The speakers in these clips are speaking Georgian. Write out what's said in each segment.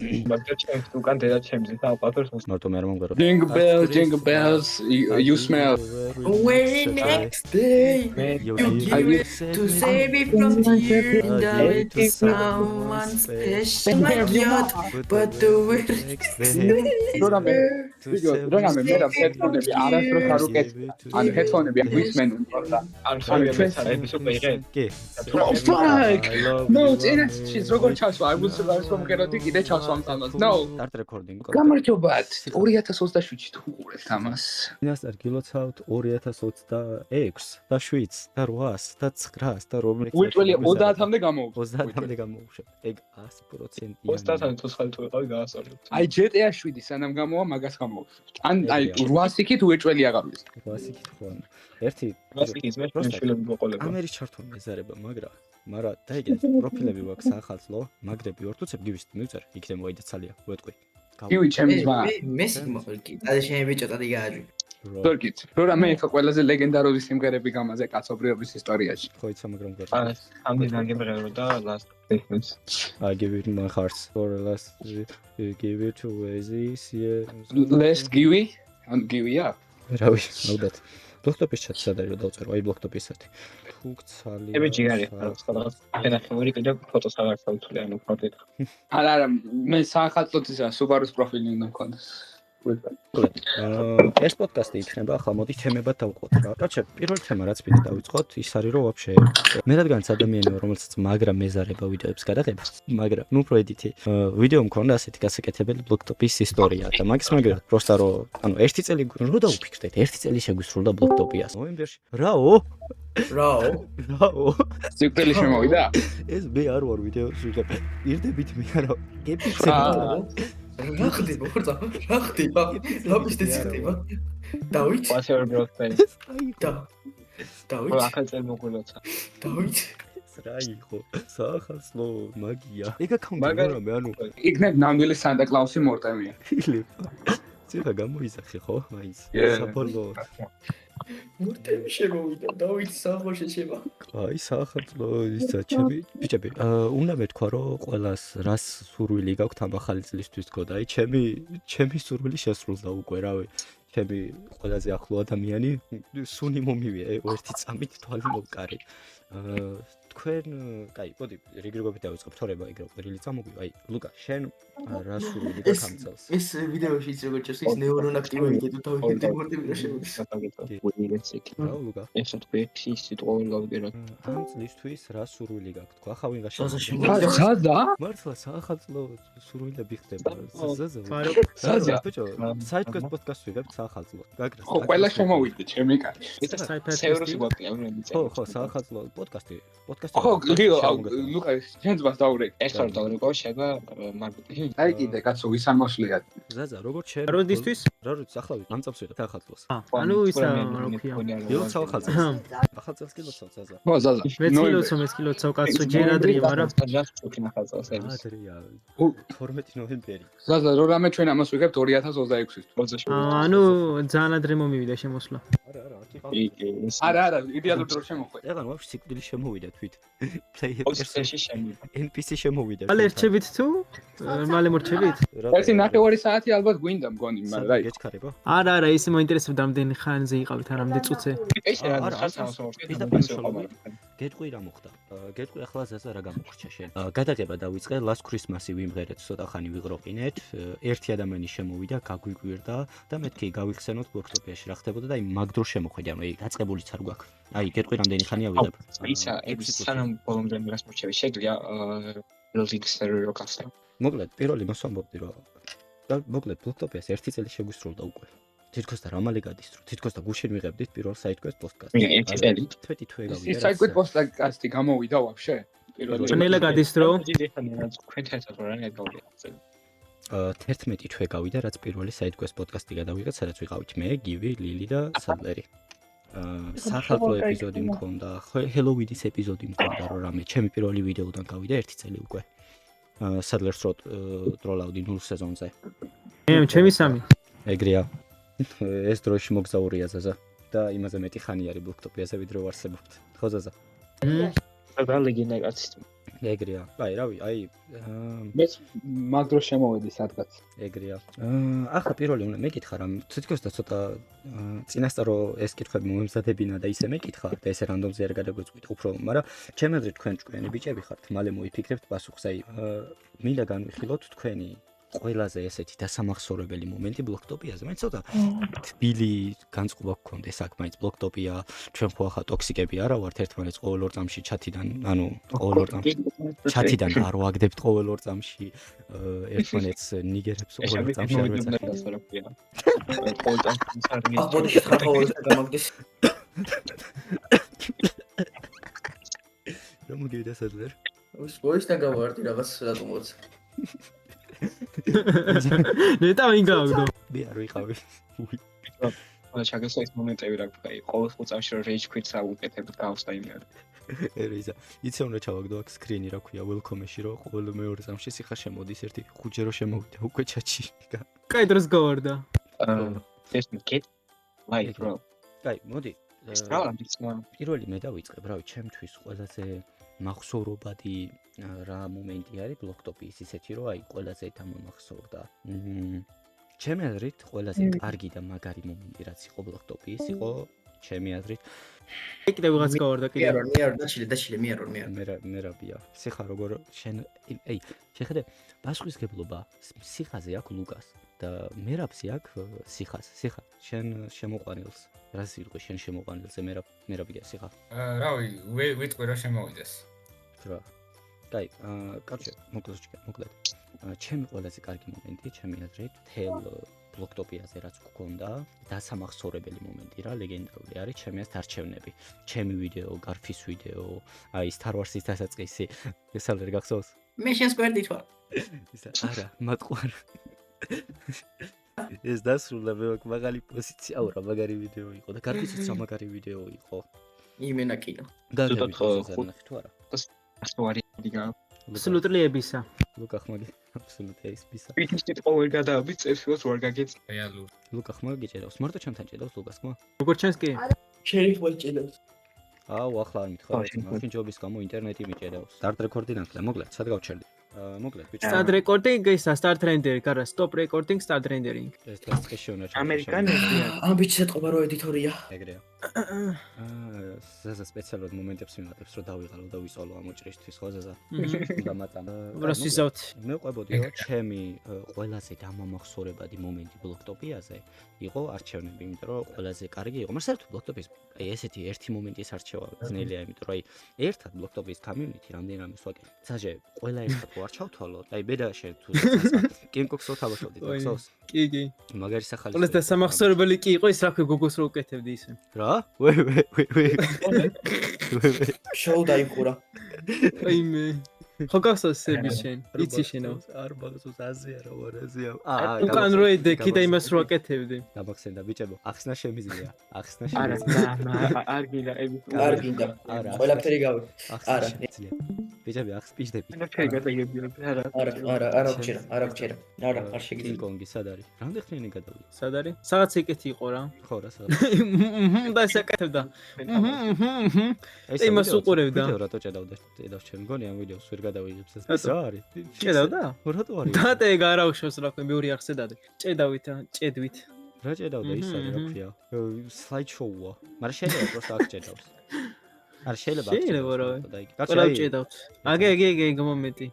მაგრამ ჩემს უკან დედა ჩემს და პატარს მარტო მე არ მომგვარო. Jingle bells, you smell. Very next day, you give it to save me from tears. And I went to someone special like you, but the რამე მე რა ჰედფონები არასდროს არ უკეთე. ანუ ჰედფონები არ გვისმენენ პორტა. ანუ ჩვენს ეპიზოდში იღე. კი. Fuck! No, it's როგორ ჩასვა? I was from Keroti კიდე ჩასვა ამას. No. Start recording. გამარჯობათ. 2027-ში თუ უყურებთ ამას. ინასტარ გილოცავთ 2026 და 7 და 8 და 9 და რომელიც უიტველი 30-მდე გამოვიდა. 30-მდე გამოვშვა. ეგ 100%. 30-თან თოსხალი თუ ვიყავი გაასწორებთ. აი GTA 7 სანამ გამოვა მაგას გამოვშვა. ან აი 800 იქით უეჭველი აღარ ვიცი. 800 იქით ხო. ერთი ვასიკის მე შვილები მოყოლება. ამერის ჩართვა მეზარება, მაგრამ დაიგეთ პროფილები ვაქვს ახალწლო, მაგრები ორთუცებ გივისთ მივწერ, იქნებ მოიდა ცალია, უეთყვი. გივი ჩემი ძმა. მე სიმოხლკი, და შენ ბიჭო და გააჯი. თორკით. რა მე ხა ყველაზე ლეგენდარული სიმღერები გამაზე კაცობრიობის ისტორიაში. ხო იცი, მაგრამ გარ. ამდენ გაგემღერო და last statements. I give it my heart for last give it to Oasis. Let's givey. ან givey-ა? რავი, ნოდათ. ბლოქტოპის ჩატს სადარი რომ დავწერო, აი ბლოქტოპისათი. თუ გცალი. ები ჯიგარი ხარ, სადღაც ენახევარი კიდე ფოტოს აღარ გავთვლი, ანუ ფოტოთ. არა, მე საახალწლოდ ისა Subaru-s პროფილი უნდა მქონდეს. ეს პოდკასტი იქნება ახლა მოდი თემებად დავყოთ რა. კაცო, პირველი თემა რაც ვიდეო დავიწყოთ, ის არის რომ ვაფშე მე რადგანაც ადამიანია რომელსაც მაგრა მეზარება ვიდეოებს გადაღება, მაგრამ ნუ უფრო ედიტი. ვიდეო მქონდა ასეთი გასაკეთებელი ბლოქტოპის ისტორია და მაგის მაგრად პროსტა რომ ანუ ერთი წელი რო დაუფიქრდეთ, ერთი წელი შეგვისრულდა ბლოქტოპიას. ნოემბერში. რაო? სიკვდილი შემოვიდა? ეს მე არ ვარ ვიდეოში ვიღებ. ირდებით მე არა. გეფიქსები. რა ხდება? რა ხდება? რა მისტეცდება? დავით? whatever birthday. დავით? რა ახალწელი მოგვილოცა. დავით? რა იყო? საახალწლო მაგია. ეგ აკაუნტი რამე ანუ იქნებ ნამდვილი სანტა კლაუსი მორტემია. ციხა გამოიზახე ხო? მაინც. საბოლოო. მორტემი შემოვიდა, დავით სახოში შევა. აი საახალწლო ისა ჩემი ბიჭები, უნდა მეთქვა რომ ყველას რას სურვილი გაქვთ ამ ახალი წლისთვის თქო და აი ჩემი სურვილი შესრულდა უკვე რავი. ჩემი ყველაზე ახლო ადამიანი სუნი მომივია ერთი წამით თვალი მოვკარი. თქვენ, კაი, მოდი რეგრიგობით დავიწყებ თორება ეგრე ყვირილი წამოგვი. აი, ლუკა, შენ რა სურვილი გაქვს ამ წელს? ეს ვიდეოში ის როგორ ჩას ის ნეირონ აქტივები თუ თავი მორტემი რა შემოდის. რა ლუკა? ეს თქვი ის სიტყვა ვერ გავიგერო. ამ წლისთვის რა სურვილი გაქვთ? თქვა ხა ვინ ზაზა გაშა? შემოდის. ზაზა? მართლა საახალწლო სურვილები ხდება. ზაზა. ზაზა. ბიჭო, საიდკვესტ პოდკასტს ვიღებთ საახალწლო. გაგრა. ხო, ყველა შემოვიდა ჩემი კაცი. ეს საევროსი გვაქვს ამერიკაში. ხო, საახალწლო პოდკასტი. ხო, ლუკა, შენ ძმას დაურეკ. ეს არ დავრეკო, შეება მარკეტინგი. აი კიდე კაცო, ვის არ მოსვლიათ. ზაზა, როგორც შენ? როდისთვის? რა როდის ახლა ამ წამს ვიღებ საახალწლოს. ანუ ისა რა ქვია. გილოცავ ახალწელს. ახალწელს გილოცავ ზაზა. ხო, ზაზა. მეც გილოცავ კაცო, ჯერ ადრია, მაგრამ ჯას ჩუქი ახალწელს ეს. ადრია. 12 ნოემბერი. ზაზა, რო რამე ჩვენ ამას ვიღებთ 2026-თვის. ანუ ძალიან ადრე მომივიდა შემოსვლა. არა, იდეალურად რო შემოხვე. ეგან ვაფშე სიკვდილი შემოვიდა თვით. პოსტში შემოვიდა. NPC შემოვიდა. მალე რჩებით თუ? მალე მორჩებით? ერთი ნახევარი საათი ალბათ გვინდა მგონი, მაგრამ რა იცი. გეჩქარება? არა, ის მოინტერესებდა რამდენი ხანზე იყავით, რამდენი წუთზე. ეს რა გეტყვი რა მოხდა? გეტყვი ახლა ზაზა რა გამოხრჩა შენ? გადაღება დავიწყე Last Christmas-ი ვიმღერეთ, ცოტა ხანი ვიღროყინეთ. ერთი ადამიანი შემოვიდა, გაგვიკვირდა და მეთქი გავიხსენოთ ბლოქტოპიაში რა ხდებოდა და აი მაგ დროს შემოხვედი, ანუ აი დაწყებულიც არ გვაქვს. აი გეტყვი რამდენი ხანია ვიღებ? ისა ეს სანამ ბოლომდე მიღას მორჩები შეგვიძლია building server როკასა. მოკლედ პირველი მოსამბობდი რომ და მოკლედ ბლოქტოპიას ერთი წელი შეგვისრულდა უკვე. თითქოს და რამალე გადისწრო. თითქოს და გუშინ ვიღებდით პირველ საიდკვესტ პოდკასტს. ერთი წელი. თვეთი თვე გავიდა. ის საიდკვესტ პოდკასტი გამოვიდა ვაფშე? ნელა გადისწრო. ქვენთან რა გაგავია. 11 თვე გავიდა, რაც პირველი საიდკვესტ პოდკასტი გადავიღეთ, სადაც ვიყავით მე, გივი, ლილი და სადლერი. საახალწლო ეპიზოდი მქონდა, ჰელოვინის ეპიზოდი მქონდა, რომ რამე ჩემი პირველი ვიდეოდან გავიდა ერთი წელი უკვე. სადლერს დროლავდი 0 სეზონზე. ჩემი სამი. ეგრეა. ეს დროში მოგზაურია ზაზა და იმაზე მეტი ხანი არის ბლოქტოპიაზე ვიდრე ვარსებობთ. ხო ზაზა? და ლეგენდა კაცი. ეგრეა. აი, რავი, აი მეც მაგ დროს შემოვედი სადღაც. ეგრეა. ახლა პირველი უნდა მეკითხა რა, თითქოს და ცოტა წინასწარო ეს კითხვები მომემზადებინა და ისე მეკითხა და ესე რანდომზე არ გადაგვეწყვით უფრო, მაგრამ ჩემი აზრით თქვენ ჭკვიანი ბიჭები ხართ, მალე მოიფიქრებთ პასუხს, აი მინდა განვიხილოთ თქვენი ყველაზე ესეთი დასამახსოვრებელი მომენტი ბლოქტოპიაზე. მე ცოტა თბილი განწყობა გქონდეს აქ, მაინც ბლოქტოპია, ჩვენ ხო ახლა ტოქსიკები არა ვართ ერთმანეთს ყოველ ორ წამში ჩათიდან, ანუ ყოველ ორ წამში ჩათიდან არ ვაგდებთ ყოველ ორ წამში ერთმანეთს ნიგერებს ყოველ ორ წამში არ ვეცახებთ. აბოდი ხარხოვს და გამაგდეს. რა მოგივიდა სადღერ? სპორტს და გავარდი რაღაც რატომღაც. ნეტა ვინ გავგდო? მე არ ვიყავი. ყველა ჩაგესა ის მომენტები რა გვქა, ყოველ წამში რომ rage quit-ს აუკეთებთ გავს და იმედი. ერეიზა, იცი უნდა ჩავაგდო აქ სკრინი რა ქვია, welcome-ში რომ ყოველ მეორე წამში სიხა შემოდის ერთი ხუჯე რომ შემოვიდა უკვე ჩატში. კაი დროს გავარდა. ეს მკეთ live bro. კაი, მოდი. სტრალა პირველი მე დავიწყებ, რავი, ჩემთვის ყველაზე მახსოვრობადი რა მომენტი არის ბლოქტოპის ისეთი რომ აი ყველაზე დამამახსოვრდა. ჩემი აზრით ყველაზე კარგი და მაგარი მომენტი რაც იყო ბლოქტოპის იყო ჩემი აზრით კიდე ვიღაც გავარდა კიდე. მიარო დაჩილე მიარო. მერაბია. სიხა როგორ შენ აი შეხედე პასუხისგებლობა სიხაზე აქვს ლუკას და მერაბზე აქვს სიხას. სიხა შენ შემოყვანილს რას იყო შენ შემოყვანილზე მერაბია სიხა. რავი, ვიტყვი რომ შემოვიდეს. რა. კაი, კაცო, მოკლედ. ჩემი ყველაზე კარგი მომენტი, ჩემი აზრით, თელ ბლოქტოპიაზე რაც გქონდა, დასამახსოვრებელი მომენტი რა, ლეგენდარული არის ჩემი აზრით არჩევნები. ჩემი ვიდეო, გარფის ვიდეო, აი Star Wars-ის დასაწყისი, ეს არ გახსოვს? მე შენს გვერდით ვარ. არა, მატყوار. ეს დასრულდა მე მაგარი პოზიცია ვარ, მაგარი ვიდეო იყო და გარფისაც მაგარი ვიდეო იყო. იმენა კინო. გაგები ხუთ არა. ასოარი დიგა. აბსოლუტლი ებისა. ლუკა ხმაგი, აბსოლუტი ეს ბისა. ვიტნით ყოველ გადააბი წერს ვარ გაგეც. რეალური. ლუკა ხმაგი ჭედავს, მარტო ჩემთან ჭედავს ლუკას ხმა? როგორ ჩანს კი? შენ ხვალ ჭედავს. აუ, ახლა არ მითხარ, მაშინ ჯობის გამო ინტერნეტი მიჭედავს. სტარტ რეკორდი ნახე, მოკლედ, სად გავჩერდი? მოკლედ, ბიჭო. სტარტ რეკორდინგ ისა, სტარტ რენდერი, კარა, სტოპ რეკორდინგ, სტარტ რენდერინგ. ეს დასწრეში უნდა ჩავა. ამერიკანებია. ამ ბიჭს ეთყობა რომ ედიტორია. ეგრეა. ზაზა სპეციალურად მომენტებს მიმატებს, რომ დავიღალო და ვისწავლო ამ ოჭრისთვის, ხო ზაზა? და მათამ. უბრალოდ ვიზავთ. მე ყვებოდი რომ ჩემი ყველაზე დამამახსოვრებადი მომენტი ბლოქტოპიაზე იყო არჩევნები, იმიტომ რომ ყველაზე კარგი იყო. მაგრამ საერთოდ ბლოქტოპის აი ესეთი ერთი მომენტის არჩევა ძნელია, იმიტომ რომ აი ერთად ბლოქტოპის community რამდენი რამეს ვაკეთებ. საჯე ყველა ერთად ვარ ჩავთვალოთ. აი მე და შენ თუ კინკოქსო თამაშობდით, ხსოვს? კი. მაგარი სახალი. ყველაზე დასამახსოვრებელი კი იყო ის რა ქვია გოგოს რო უკეთებდი ისე. რა? ვე. შოუ დაიხურა. აი მე. ხო გახსოვს სები შენ? იცი შენო. არ მაგასოს აზე არა ვარაზია. უკან რო ედექი და იმას რო აკეთებდი. დამახსენდა ბიჭებო, ახსნა შემიძლია. ახსნა არა, შემიძლია. არ გინდა ები. არ გინდა. არა. ყველაფერი გავი. ახსნა არა. შემიძლია. ბიჭები, ახს პიჟდები. ნახე გადაიგებია. არა გჭირა. არა, არ შეგიძლია. კინგ-კონგი სად არის? რამდენი ხნიანი გადავიდა? სად არის? სადაც ეკეთი იყო რა. ხო რა სად. და ეს აკეთებდა. იმას უყურებდა. ვიდეო რატო ჭედავს ჩემ მგონი ამ ვიდეოს ვერ გადავიღებს ეს. რა არის? ჭედავდა? რატო არის? დატეგა რა უშავს რა ქვია მეორე არხზე დადე. ჭედვით. რა ჭედავდა ის არის რა ქვია? სლაიდ შოუა. მაგრამ შეიძლება просто აქ ჭედავს. არ შეიძლება შეიძლება რა. კაცო ყველა ჭედავთ. აგე მომენტი.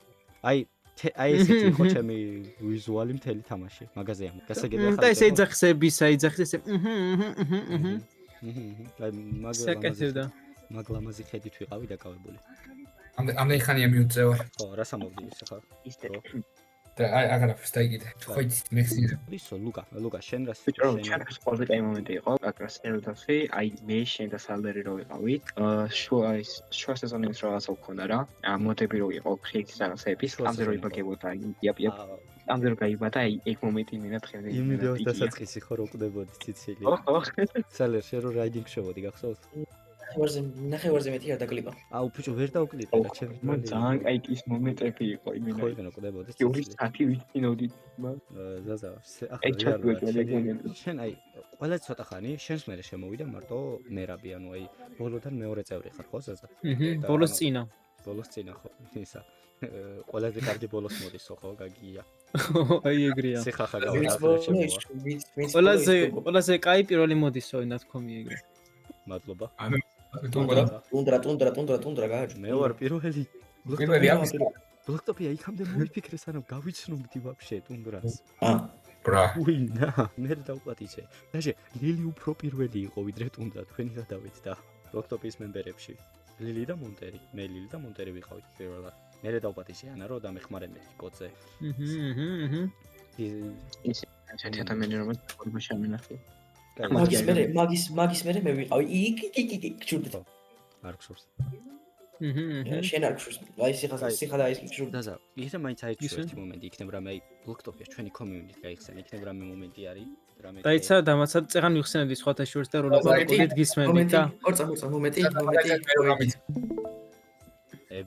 აი ესეთი იყო ჩემი ვიზუალი მთელი თამაში. მაგაზია. გასაგები ახლა. და ესე ეძახსებისა, ეძახს ესე. აი მაგლამაზი ხედით ვიყავი დაკავებული. ამდენი ხანია მიუწევა. ხო, რას ამოვდი ეს ახლა? და აღარაფერს დაიგიდე. ხოიც მეხსიერე. ისო ლუკა შენ რას ბიჭო, ჩემთვის ყველაზე კაი მომენტი იყო, აკრას ერუდასი, აი მე შენ და სალდერი რო ვიყავით. შუა სეზონის რაღაცა გქონდა რა. მოდები რო იყო ქრეითის რაღაცების, ამდენ რო იბაგებოდა, იაპ. ამდენ რო გაიბადა, აი ეგ მომენტი მინდა დღემდე. იმ ვიდეოს დასაწყისი ხო რო ყვდებოდი ციცილი. ხო. სალერ შენ რო რაიდინგ შევოდი, გახსოვს? ნახევარზე მეტი არ დაკლიპა. აუ ბიჭო ვერ დავკლიპე რა ჩემი. მან ძალიან კაი ის მომენტები იყო იმენა. ხო იქნა ყვდებოდი. 2 საათი ვიცინოდით. ზაზა, ახლა შენ აი ყველა ცოტა ხანი შენს მერე შემოვიდა მარტო მერაბი, ანუ აი ბოლოდან მეორე წევრი ხარ ხო ზაზა? ბოლოს წინა. ბოლოს წინა ხო ისა ყველაზე კარგი ბოლოს მოდისო ხო გაგია აი ეგრეა. სიხახა ვინც გავაკეთე ყველაზე კაი პირველი მოდისო ნათქვამი ეგრე. მადლობა ტუნდრა გააჩვენე. მე ვარ პირველი პირველი ამის ბლოქტოპია იქამდე მოიფიქრე სანამ გავიცნობდი ვაფშე ტუნდრას ბრა უინა მე დავპატიჩე დაჟე ლილი უფრო პირველი იყო ვიდრე ტუნდრა თქვენი გადავით და ბლოქტოპის მემბერებში ლილი და მონტერი მე ლილი და მონტერი ვიყავით პირველად მე დავპატიჩე ანა რომ დამეხმარე მე კოძე ის ერთი ადამიანი რომელიც ხოლმე შემენახე მაგის მე ვიყავი იქ ჩურდით არ გსურს შენ არ გსურს აი სიხა და ის ჩურდით დაზა ისე მაინც აიჩვენე ერთი მომენტი იქნება რამე აი ბლოქტოპია ჩვენი კომიუნიტი გაიხსენა იქნება რამე მომენტი არის რამე დაიცა დამაცად წეღან მიხსენებდი სხვათა შორის და როლა პარაკოდით გისმენდით და ორწამოწა მომენტი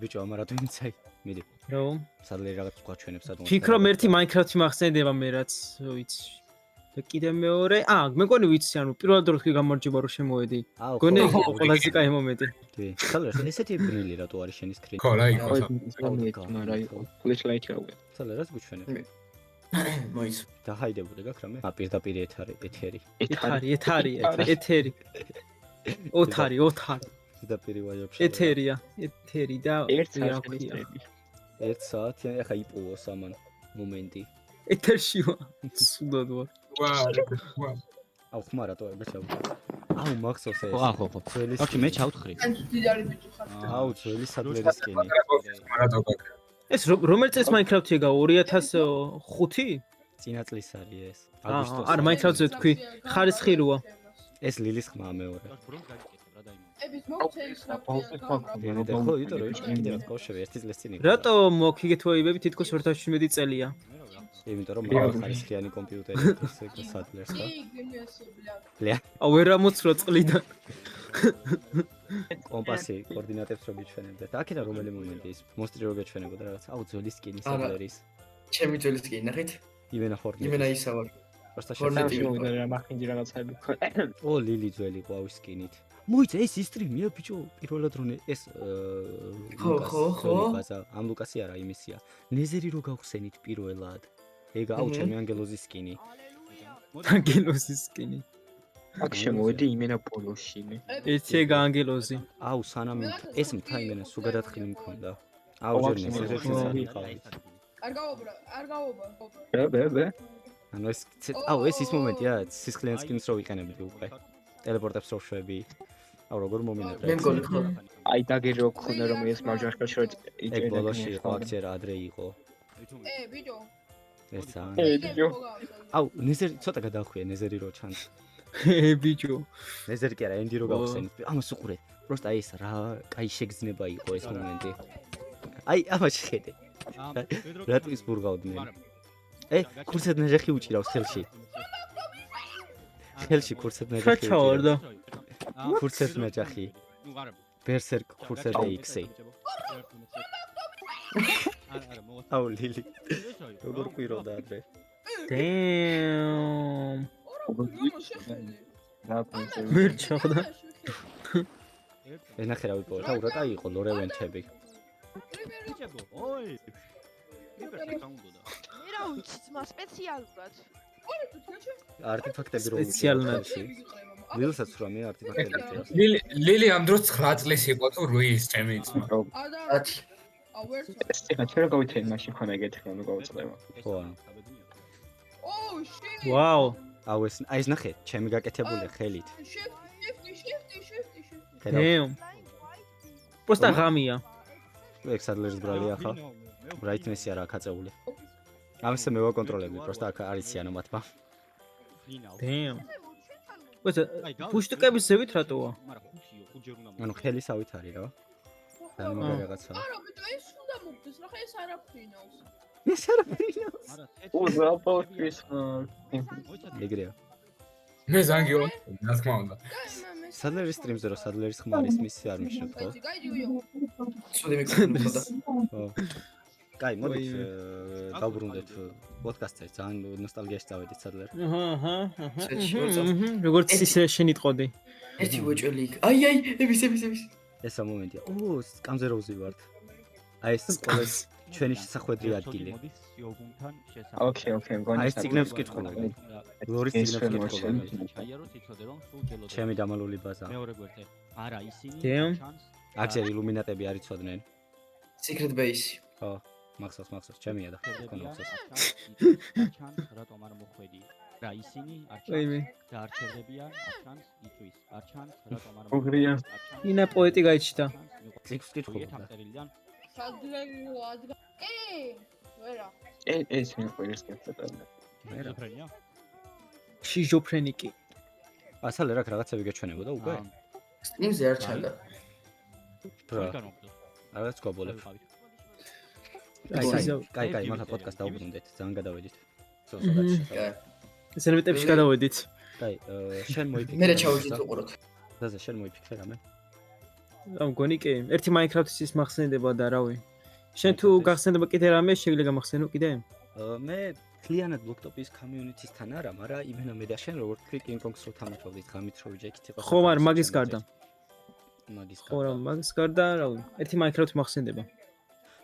ბიჭო ამარა თუ იმცაი მიდი რომ სადლე რაღაც გვაჩვენებს სადღაც ფიქრობ ერთი მაინკრაფტი მახსენდება მე რაც ვიცი და კიდე მეორე მეგონი ვიცი ანუ პირველ დროს კი გამარჯობა რომ შემოვედი გონე ყველაზე კაი მომენტი კი სადლე ესეთი ბნელი რატო არის შენი სკრინი ხო რა იყო ფლეშლაითი აუგე სადლე რაც გვჩვენებ მოიც დაჰაიდებული გაქვს რამე პირდაპირ ეთერი ეთერი ოთარი პირდაპირ ვაიებში ეთერი და ერთ რა საათი ქვია ერთ საათი ახლა იპოვო სამან მომენტი ეთერში სუდად ვარ ვაუ აუ ხმარა თუ ეგრე აუ მახსოვს ეს ხო ბავშვი მე ჩავთხრი აუ ძველი სადლერის სკინი ეს რომელი წელს მაინკრაფტი ეგა 2005 წინა წლის არის ეს არა მაინკრაფტზე თქვი ხარისხი როა ეს ლილის ხმა მეორე და ხო იტო რომ კიდევ ბავშვები ერთი წლის წინ იყო რატო მოგიგეთ ვაიბები თითქოს 2017 წელია იმიტომ რომ მაგალ ხარისხიანი კომპიუტერი ეს სადლერს ხო აუ ვერ ამოცრა წყლიდან კომპასი კოორდინატებს რო გიჩვენებდა და აქედან რომელი მომენტი ის მონსტრი რო გეჩვენებოდა რაღაც აუ ძველი სკინი სადლერის ჩემი ძველი სკინი ნახეთ იმენა ხორნი იმენა ისავა პროსტა ხორნეტი შემოვიდა რა მახინჯი რაღაცები ო ლილი ძველი ყო ავის სკინით მოიცა ეს ისტრიმია ბიჭო პირველად რო ეს ხო ამ ლუკასი არა იმისია ნეზერი რო გავხსენით პირველად ეგ აუ ჩემი ანგელოზის სკინი ანგელოზის სკინი აქ შემოვედი იმენა ბოლოში ერთი ეგ ანგელოზი აუ სანამ ეს მთა იმენა სულ გადათხილი მქონდა აუ ჯერ ნეზერები ხავი არ გაობა ბე ანუ ეს აუ ეს ის მომენტია სისხლიან სკინს რო ვიყენებდი უკვე ტელეპორტებს რო შვები აუ როგორ მომინდა მე მგონი ხო აი დაგერო გქონდა რომ ეს მარჯვენა შორტ ეგ ბოლოში იყო აქცია რა ადრე იყო ბიჭო ეს ძალიან ბიჭო აუ ნეზერი ცოტა გადაახვია ნეზერი რო ჩანს ბიჭო ნეზერი კი არა ენდი რო გავხსენით ამას უყურე პროსტა ეს რა კაი შეგრძნება იყო ეს მომენტი აი ამაში ხედე რატოს ბურღავდნენ ქურცეთ ნეჟეხი უჭირავს ხელში ქურცეთ ნეჟეხი ჩაჩავარდა ქურცეთ ნეჟეხი ბერსერკ ქურცეთ ეიქსი აუ ლილი როგორ ყვიროდა ადრე დემ ვერ ჩავდა ენახე რა ვიპოვე და ურატა იყო ლორევენჩები მე რა ვიცი ძმა სპეციალურად არტეფაქტები რო სპეციალურად ვილსაც რა მე არტეფაქტები ლილი ამ დროს 9 წლის იყო თუ 8 ჩემი ძმა ეხლა ჩვენ რა გავითხრენ მაშინ ხონა ეგეთი ხომ გავუწყდება ხო ვაუ აუ ეს აი ეს ნახე ჩემი გაკეთებული ხელით დემ პროსტა ღამია ეგ სადლერის ბრალია ხა ბრაიტნესი არა ქაწეული ამასე მე ვაკონტროლები პროსტა აქ არის სიანომატმა დემ ვეცა პუშტიკების ზევით რატოა ანუ ხელისავით არის რა და მაგა რაღაცა არა ბიჭო ეს უნდა მოგდეს რა ხა ეს არაფრინავს ეს არაფრინავს უზაპოვის ეგრეა მე ზანგიო რა თქმა უნდა სადლერის სტრიმზე რო სადლერის ხმარის მისი არ მიშნოთ ხო ცუდი მიკროფონი ხოდა ხო კაი მოდით დავბრუნდეთ პოდკასტზე ძალიან ნოსტალგიაში წავედით სადლერ აჰა როგორც ისე შენიტყოდი ერთი ბოჭელი იქ აი ების ესა მომენტია ო სკამზე როუზი ვართ აი ეს ყველას ჩვენი შესახვედრი ადგილი. ოკეი, მგონი. აი ეს ციგნებს კითხულობდი. ლორის ციგნებს კითხულობდი. ჩემი დამალული ბაზა. Damn. აქ ძერ ილუმინატები არ იცოდნენ. Secret base. ხო, მახსოვს, ჩემია და ხომ მახსოვს. რატომ არ მოხვედი? რა ისინი ვაიმე. დაარჩევებიან, არჩანს იწვის, არჩანს რატომ არ უღრია. ინა პოეტი გაიჩნდა. ციგს კითხულობდა. სადრელო ადგა. ვერა. ეს მეყვირს კეთდება. მე რა. შიზოფრენიკი. ასალე რაღაცები გეჩვენებოდა უკვე? Streams-ზე არ ჩანდა. რა. რაღაც გობოლებს. კაი, მაგა პოდკასტ დაუბრუნდეთ, ძალიან გადავედით. ეს ელემენტებში გადავედით. კაი, შენ მოიფიქრე. მე რა ჩავიჯით უყუროთ. დაზე შენ მოიფიქრე რამე? მგონი კი, ერთი Minecraft-ის ის მახსენდება და რავი. შენ თუ გახსენდება კიდე რამე, შეგვიძლია გამახსენო კიდე? მე კლიანად ბლოქტოპის community-სთან არა, მაგრამ იმენა მე და შენ როგორ თქვი King Kong-ს რო თამაშობდით, გამით რო ვიჯექით იყო. ხო, მაგრამ მაგის გარდა. მაგის ხო, რა, მაგის გარდა, რავი. ერთი Minecraft მახსენდება.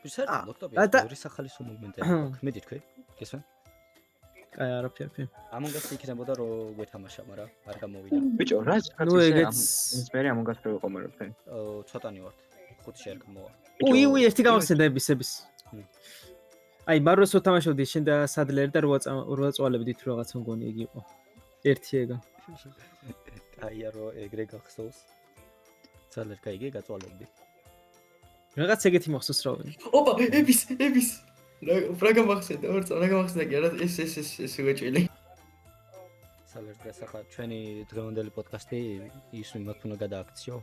საერთოდ ბლოქტოპი ორი სახალისო მომენტია. მე თქვი? გესმენ? კაი, არაფერი. Among Us იქნებოდა რო გვეთამაშა, მაგრამ არ გამოვიდა. ბიჭო, რა ნუ ეგეც მე Among Us რო ვიყომერობენ. ცოტანი ვართ. 5 შენ გამოვა. უი, ერთი გამახსენდა ებისების. აი, მაროს რო თამაშობდი შენ და სადლერი და 8 წვალებდით რაღაცა მგონი იგი იყო. ერთი ეგა. აი, რო ეგრე გახსოვს. სადლერ кайგი გაწვალებდი. რაღაც ეგეთი მახსოვს რა ვინ. ოპა, ების. რა გამახსენდა, რა გამახსენდა კი არა ეს უეჭილი. სადლერ დასახა ჩვენი დღევანდელი პოდკასტი ის მიმართ უნდა გადააქციო.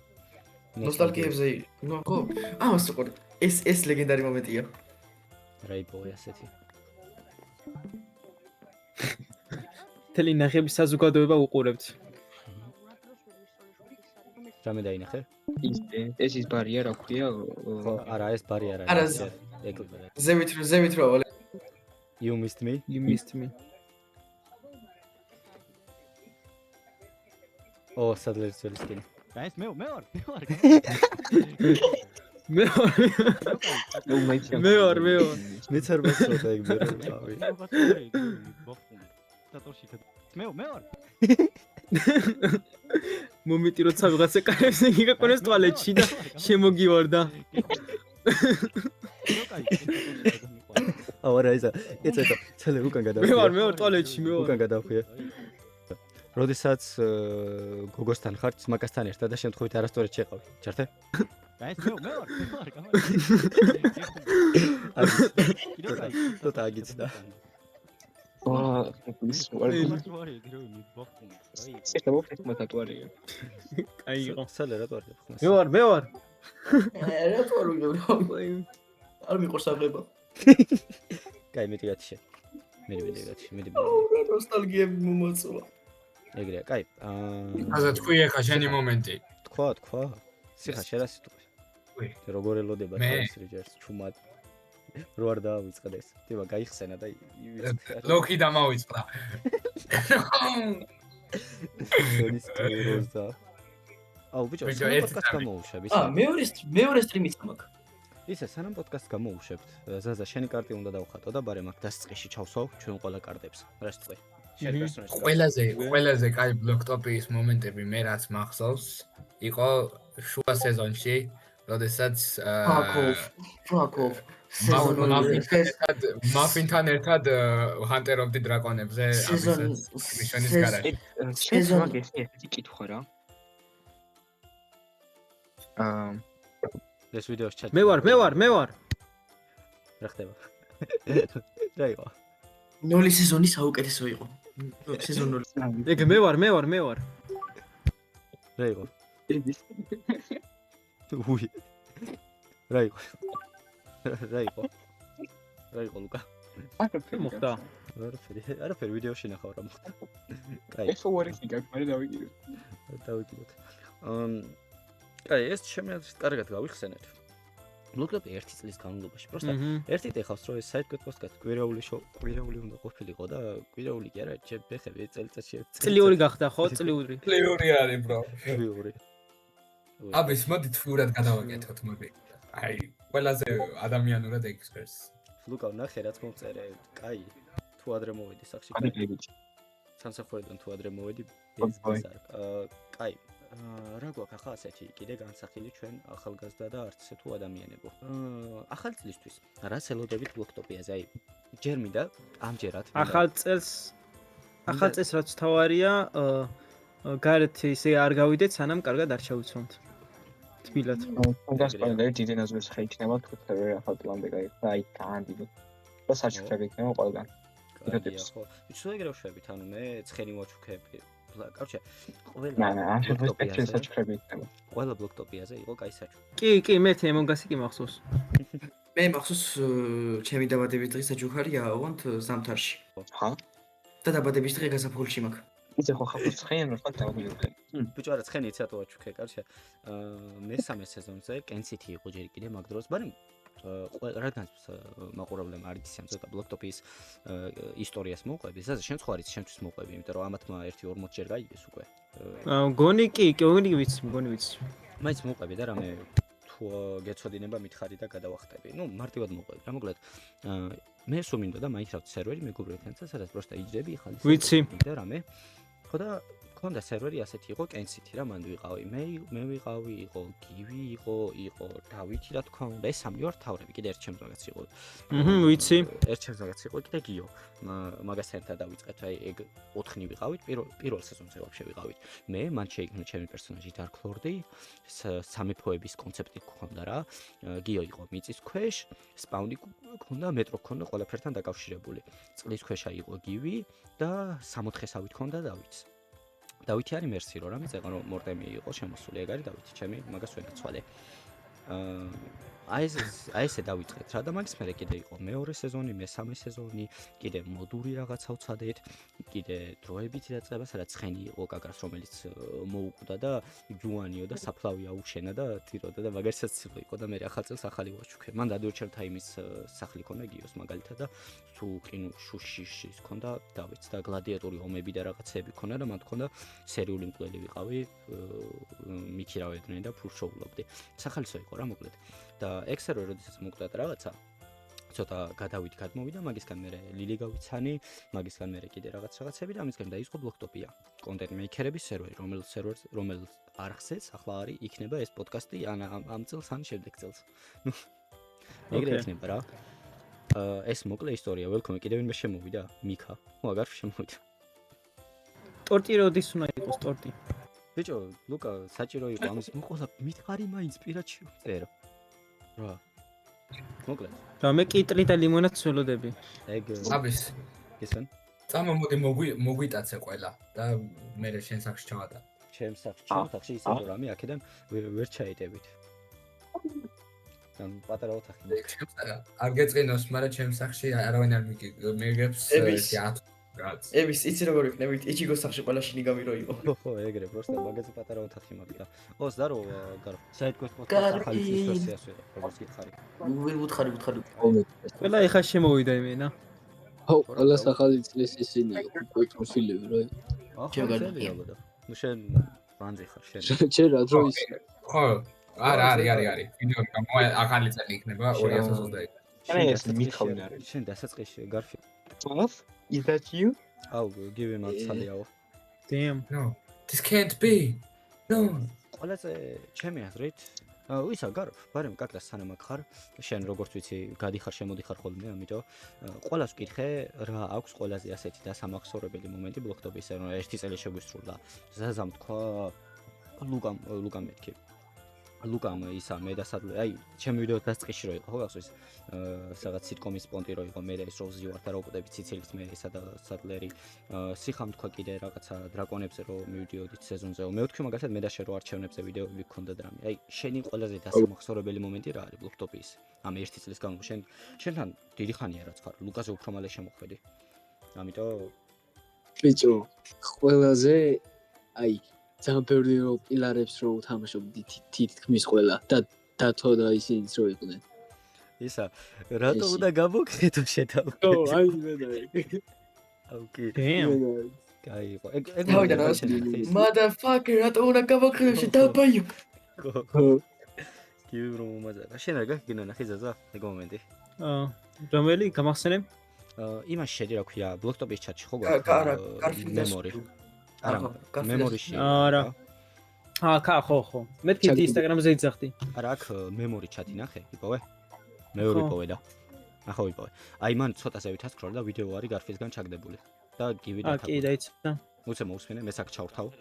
ნოსტალგიებზე, ნუ ხო? ამას უყურე. ეს ლეგენდარი მომენტია. რაიბოი ასეთი. თელი ნახების საზოგადოება უყურებთ. რამე დაინახე? ეს ის ბარია რა ქვია? ხო, არა, ეს ბარი არა. არა, ზევით რა ვალე. You missed me. ო, სადლერის ძველი სკინი. და ეს მე ვარ. მე ვარ. მეც არ მახსოვდა ეგ მე რავი. მე ვარ. მომენტი როცა ვიღაცა კაებს იგაკონეს ტუალეტში და შემოგივარდა. არა ისა, ცელე უკან გადავხვია. მე ვარ ტუალეტში, უკან გადავხვია. როდესაც გოგოსთან ხარ, ძმაკასთან ერთად და შემთხვევით არასწორად შეყავი. ჩართე? და ეს მე ვარ. ცოტა აგიცდა. კაი იყო. ცელე რა თქმა უნდა. მე ვარ. რატო არ ვიგებ? არ მიყურს აღება. კაი, მე დიგათიშე. მე. ნოსტალგია მომაწვა. ეგრეა, კაი. აზა თქვი ეხა შენი მომენტი. თქვა. სიხა შერასი თქვი. როგორ ელოდება ეს რიჯერს ჩუმად. რო არ დავიწყდეს. თება გაიხსენა და ლოქი დამავიწყდა. შონის კეროზა. აუ ბიჭო, პოდკასტ გამოუშვებ ისე. მეორე სტრიმიც მაქვს. ისე სანამ პოდკასტ გამოუშვებთ, ზაზა შენი კარტი უნდა დავხატო და ბარემ აქ დასწყეში ჩავსვავ ჩვენ ყველა კარტებს. რას თქვი? შენ პერსონაჟი. ყველაზე კაი ბლოქტოპის მომენტები მე რაც მახსოვს, იყო შუა სეზონში, როდესაც Fuck off. მაფინთან ერთად ჰანტერობდი დრაკონებზე მისიონის გარაჟში. სეზონი ეს კითხვა რა. ეს ვიდეოს ჩატ. მე ვარ. რა ხდება? რა იყო? 0 სეზონი საუკეთესო იყო. სეზონ 0. ეგ მე ვარ. რა იყო? უი. რა იყო? რა იყო ლუკა? მოხდა. არაფერი ვიდეოში ნახავ რა მოხდა. კაი. ეს უარესი გაქვს, მაგრამ დავიკიდოთ. კაი, ეს შემიძლია კარგად გავიხსენეთ. ბლოკლაპი 1 წლის განმავლობაში. პროსტა ერთი დახავს რომ ეს საიტ პოდკასტ კვირაული უნდა ყოფილიყო და კვირაული კი არა, ჩემ წელიწადში წლიური გახდა ხო? წლიური არის bro. წლიური. აბეს მოდი თურად გადავაკეთოთ მოდი. აი ყველაზე ადამიანურად ექსპერტს. ლუკა ნახე რაც მომწერე. კაი. თუ ადრე მოვედი სახში. სამსახურიდან თუ ადრე მოვედი ბიზნესად. კაი. რა გვაქვს ახლა ასეთი კიდე განსახილი ჩვენ ახალგაზრდა და არც თუ ადამიანებო. ახალ წლისთვის რა ელოდებით ბლოქტოპიაზე? აი ჯერ მინდა ამჯერად ახალ წელს რაც თავარია გარეთ ისე არ გავიდეთ სანამ კარგად არ ჩავიცვამთ. თბილად. გასპარდა დიდი ნაზვის ხე იქნება თუ ახალ პლანზე გაიხდა აი გაანდინო. და საჩუქრები იქნება ყველგან. ხო. ვიცი ეგრე ვშვებით, ანუ მე ცხენი მოჩუქები. Короче, ყველა ბლოქტოპიაზე იყო კაი საჩუქრი. კი, მე თემონგასი კი მახსოვს. მე მახსოვს ჩემი დაბადების დღის საჩუქარია ოღონდ ზამთარში. ხა? და დაბადების დღე გაზაფხულში მაქვს. იცი ხო ხაფუს ცხენი რა დავიუხე. ბიჭო არა ცხენი იცი რატო ვაჩუქე, короче, მესამე სეზონზე კენსიტი იყო ჯერ კიდე მაგ დროს, მაგრამ რადგან მაყურებლებმა არ იციან ზოგადად ბლოქტოპის ისტორიას მოყვები, ესეა შემთხვევით არის შემთხვევით მოყვები, იმიტომ რომ ამათმა 1-40 ჯერ გაიგეს უკვე. გონი ვიცი. მაინც მოყვები და რამე თუ გეცოდინება მითხარი და გადავახტები. ნუ მარტივად მოყვები. რა მოკლედ მე სულ მინდოდა Minecraft სერვერი მეგობრებთან, სადაც პროსტა იჯდები ხალხი. ვიცი. და რამე ხო და ქონდა სერვერი ასეთი იყო კენსიტი რა მან ვიყავი მე ვიყავი იყო გივი იყო დავითი რა თქვა უნდა ეს სამი ვარ თავრები კიდე ერთ ჩემს მაგაც იყო ვიცი ერთ ჩემს მაგაც იყო კიდე გიო მაგასთან ერთად დავიწყეთ აი ეგ 4-ნი ვიყავით პირველ სეზონზე ვაფშე ვიყავით მე მან შეიქმნა ჩემი პერსონაჟი Dark Lord-ი სამეფოების კონცეპტი გქონდა რა გიო იყო მიწის ქვეშ სპაუნი გქონდა მეტრო გქონდა ყველაფერთან დაკავშირებული წყლის ქვეშა იყო გივი და 60-ესავით გქონდა დავითს დავითი არის მერსირო რა მიწეყო რომ მორტემი იყო შემოსული ეგ არის დავითი ჩემი მაგას ვენაცვალე აი ესე დავიწყეთ რა და მაგის მერე კიდე იყო მეორე სეზონი მესამე სეზონი კიდე მოდური რაღაცა ვცადეთ კიდე დროებითი დაწყება სადაც ცხენი იყო კაკრას რომელიც მოუკვდა და ჯუანიო და საფლავი აუშენა და ტიროდა და მაგასაც ცილო იყო და მე ახალ წელს ახალი ვაჩუქე მან დადიურჩა თაიმის სახლი ქონდა გიოს მაგალითად და თუ კინო შუშიშის ქონდა დავითს და გლადიატორი ომები და რაღაცები ქონდა და მან ქონდა სერიული მკვლელი ვიყავი მიქირავდნენ და ფურშოულობდი სახალისო იყო რა მოკლედ და ექსერვე როდესაც მოკდა რაღაცა ცოტა გადავით გადმოვიდა მაგისგან მე ლილი გავიცანი მაგისგან მე კიდე რაღაცები და ამისგან დაიწყო ბლოქტოპია კონტენტ მეიქერების სერვერი რომელიც არხზეც ახლა არის იქნება ეს პოდკასტი ამ წელს ან შემდეგ წელს ეგრე იქნება რა ეს მოკლე ისტორია ველკომ კიდევ ვინმე შემოვიდა მიკა მაგარ შემოვიდა ტორტი როდის უნდა იყოს ტორტი ბიჭო ლუკა საჭირო იყო ამის მოყოლა მითხარი მაინც პირადში წერო რა მოკლედ რა მე კიტრი და ლიმონადს ველოდები ეგ აბის ისენ წამა მოდი მოგვიტაცე ყველა და მე შენ სახში ჩავატა ჩემ სახში ისე რამე აქედან ვერ ჩაიტებით ან პატარა ოთახი არ გეწყინოს მაგრამ ჩემ სახში არავინ არ მიგებს ების იცი როგორ იქნებით იჩიგოს სახში ყველა შინი გამირო იყო ხო ეგრე просто მაგაზე პატარა ოთახი მაქვს და ო ზდაროვა გარო საერთოდ პოდკასტი ახალი ვერსიას როგორც გითხარი ვერ ვუთხარი ყველა ეხა შემოვიდა იმენა ხო ყველა ახალი წლის ისინი უკვე პროფილები რა ჩაგარდა ნუ შენ ბანძი ხარ შენ რა დრო ის ხო არის ვიდეო ახალი წელი იქნება 2020 აი ეს მიხავენ არის შენ დასაწყისში გარფი Is that you? Oh, give him a saliao. Damn. No. This can't be. No. ყველაზე ჩემი აზრით, ვისა გარფ, ბარემ კაკრას სანამ აქ ხარ, შენ როგორც ვიცი, გადიხარ, შემოდიხარ ხოლმე, ამიტომ ყველას ვკითხე, რა აქვს ყველაზე ასეთი დასამახსოვრებელი მომენტი ბლოქტოპის, ანუ ერთი წელი შეგვისრულდა. ზაზამ თქვა ლუკამ მეთქი. ლუკამ ისა მე დასადლე, აი, ჩემი ვიდეო დასწყისში რო იყო, ხო გახსოვს? სადაც სიტკომის პონტი რო იყო, მე და ეს როზი ვარ და რო ვკვდები ციცილის მე ისა და სადლერი. სიხამ თქვა კიდე რაღაცა დრაკონებზე რო მივიდიოდით სეზონზეო. მე ვთქვი მაგალითად მე და შენ რო არჩევნებზე ვიდეოები გქონდა და რამე. აი, შენი ყველაზე დასამახსოვრებელი მომენტი რა არის ბლოქტოპის? ამ ერთი წლის განმავლობაში შენთან დიდი ხანია რაც ხარ, ლუკაზე უფრო მალე შემოხვედი. ამიტომ ბიჭო, ყველაზე აი ძალიან ბევრი პილარებს რო თამაშობდი თითქმის ყველა და დათო და ისინიც რო იყვნენ. ისა რატო უნდა გამოგხედო შეთავ? ო აი მე და ოკეი. კაი იყო. ეგ თავიდან motherfucker რატო უნდა გამოგხედო შედაბაიო. გივი რომ მომაძრა. შენ რა გაგიგნა ნახე ზაზა ეგ მომენტი. რომელი გამახსენე? იმას შედი რა ქვია, ბლოქტოპის ჩატში ხო არა, მემორი. არა, მემორიში. არა. ხო. მე თქვი ინსტაგრამზე იძახდი. არა, აქ მემორი ჩატი ნახე, იპოვე? მე ვიპოვე და. ახლა ვიპოვე. აი მან ცოტაზე ვითასკროლ და ვიდეო არის გარფისგან ჩაგდებული. და გივი დათაგო. კი, დაიცა. უცე მოусმინე, მე საკ ჩავრთავ.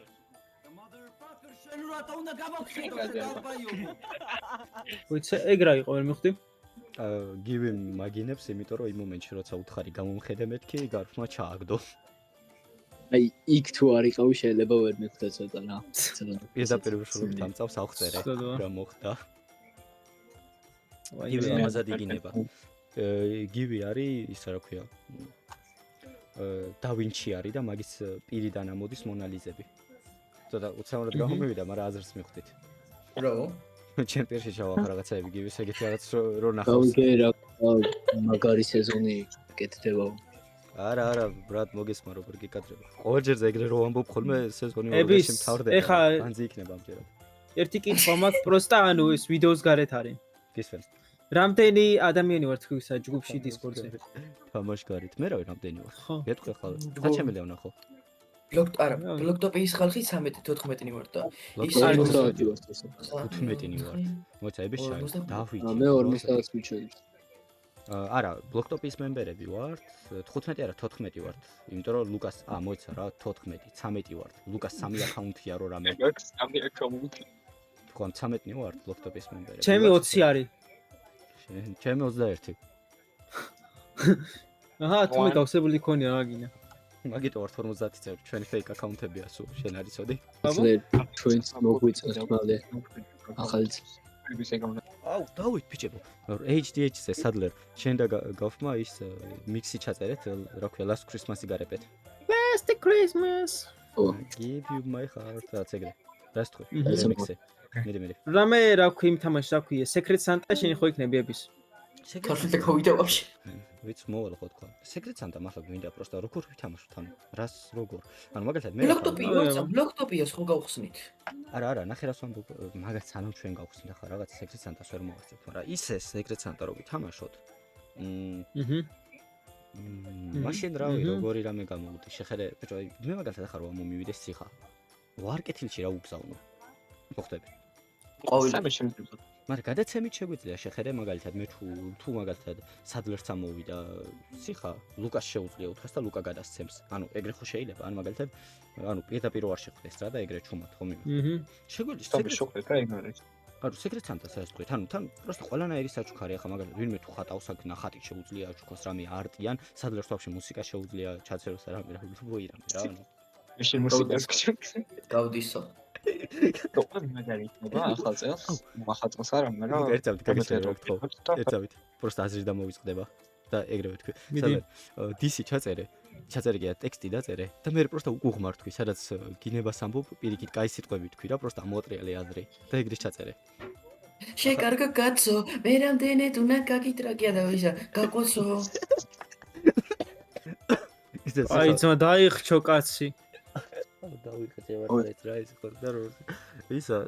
ვიცი, ეგ რა იყო, ვერ მივხვდი. გივი მაგინებს, იმიტომ რომ იმ მომენტში როცა უთხარი გამომხედე მეთქი, გარფმა ჩააგდო. აი, იქ თუ არ იყავი შეიძლება ვერ მივხვდა ცოტა რა. პირდაპირ ვშურობთ ამ წავს აღწერე რა მოხდა. გივი ამაზად იგინება. გივი არის ისა რა ქვია. დავინჩი არის და მაგის პირიდან ამოდის მონალიზები. ცოტა უცნაურად გამომივიდა, მაგრამ აზრს მივხვდით. რო? ჩემ პირში ჩავახ რაღაცაები გივის ეგეთი რაღაც რო ნახავს. რა მაგარი სეზონი კეთდება. არა, ბრატ, მოგესმა როგორ გიკადრება. ყოველჯერზე ეგრე რო ამბობ ხოლმე სეზონი ორგანში მთავრდება. ეხა განძი იქნება ამჯერად. ერთი კითხვა მაქვს, პროსტა ანუ ეს ვიდეოს გარეთ არის. გისმენთ. რამდენი ადამიანი ვარ თქვისა ჯგუფში Discord-ზე? თამაშგარით. მე რავი რამდენი ვარ. გეტყვი ხალ. საჩემელია ვნახო. ბლოქტოპის ხალხი 13-14-ნი ვარ და ის არის 15-ნი ვარ. მოიცა ებეშა დავით. მე 50-ს მიჩვენე. არა, ბლოქტოპის მემბერები ვართ, 15 არა 14 ვართ. იმიტომ რომ ლუკას, მოიცა რა, 14, 13 ვართ. ლუკას 3 აკაუნთია რო რამე. 3 აკაუნთი. თქვენ 13 ვართ ბლოქტოპის მემბერები. ჩემი 20 არის. ჩემი 21. აჰა, თუ მე გავსებული ქონია აგინა. მაგიტო ვართ 50 წევრი, ჩვენი fake აკაუნთებია სულ, შენ არ იცოდი? ჩვენს მოგვიწევს მალე. ახალი აუ, დავით ბიჭებო. HDH-ზე სადლერ, შენ და გავფმა ის მიქსი ჩაწერეთ, რა ქვია, Last Christmas-ი გარებეთ. Last Christmas. Give you my heart. რაც ეგრე. რას თქვი? remix-ი. მე. რამე რა ქვია იმ თამაშს, რა ქვია, Secret Santa შენ ხო იქნები ების. ქართულზე გავიდა ვაფშე. ვიც მოვალ ხო თქვა. Secret Santa მართლა გვინდა პროსტა როგორ ვითამაშოთ ანუ რას როგორ. ანუ მაგალითად მე ბლოქტოპიას ხო გავხსნით. არა, ნახე რას ვამბობ, მაგაც ანუ ჩვენ გავხსნით ახლა რაღაც Secret Santa-ს ვერ მოვახცევთ, მაგრამ ისე Secret Santa რო ვითამაშოთ. მაშინ რავი როგორი რამე გამოვიდი. შეხედე, ბიჭო, მე მაგალითად ახლა რომ მომივიდეს სიხა. ვარ კეთილში რა უგზავნო. მოხდები. მაგრამ გადაცემით შეგვიძლია შეხედე მაგალითად მე თუ მაგალითად სადლერს ამოვიდა სიხა ლუკას შეუძლია უთხრას და ლუკა გადასცემს. ანუ ეგრე ხო შეიძლება? ანუ მაგალითად ანუ პირდაპირ არ შეხვდეს რა და ეგრე ჩუმად ხომ იმედი. შეგვიძლია შეხვდეს რა ეგ არის. ანუ Secret Santa-ს ასე თქვით. ანუ თან просто ყველანაირი საჩუქარი ახლა მაგალითად ვინმე თუ ხატავს აქ ნახატი შეუძლია აჩუქოს რამე არტიან, სადლერს ვაფშე მუსიკა შეუძლია ჩაწეროს რამე რა ვოირამე რა ანუ. შენ მუსიკას გავდისო. პრობლემა მაგარი იქნება ახალ წელს. ახალ წელს არა, მაგრამ ერთად გაგიწერო. ერთად. просто აზრი დამოვიწყდება და ეგრევე თქვი. სადაც DC ჩაწერე კი ტექსტი დაწერე და მე просто უღმარ თქვი, სადაც გინებას ამბობ, პირიქით კაი სიტყვები თქვი რა, просто მოატრიალე აზრი და ეგრე ჩაწერე. შეკარგა კაცო, მე რამდენად უნდა გაგიტრაკია და ისა, გაყვასო. აი, ძმა დაიხჩო კაცი. დავიხეთე ვარ რა ის ხო და რო ისა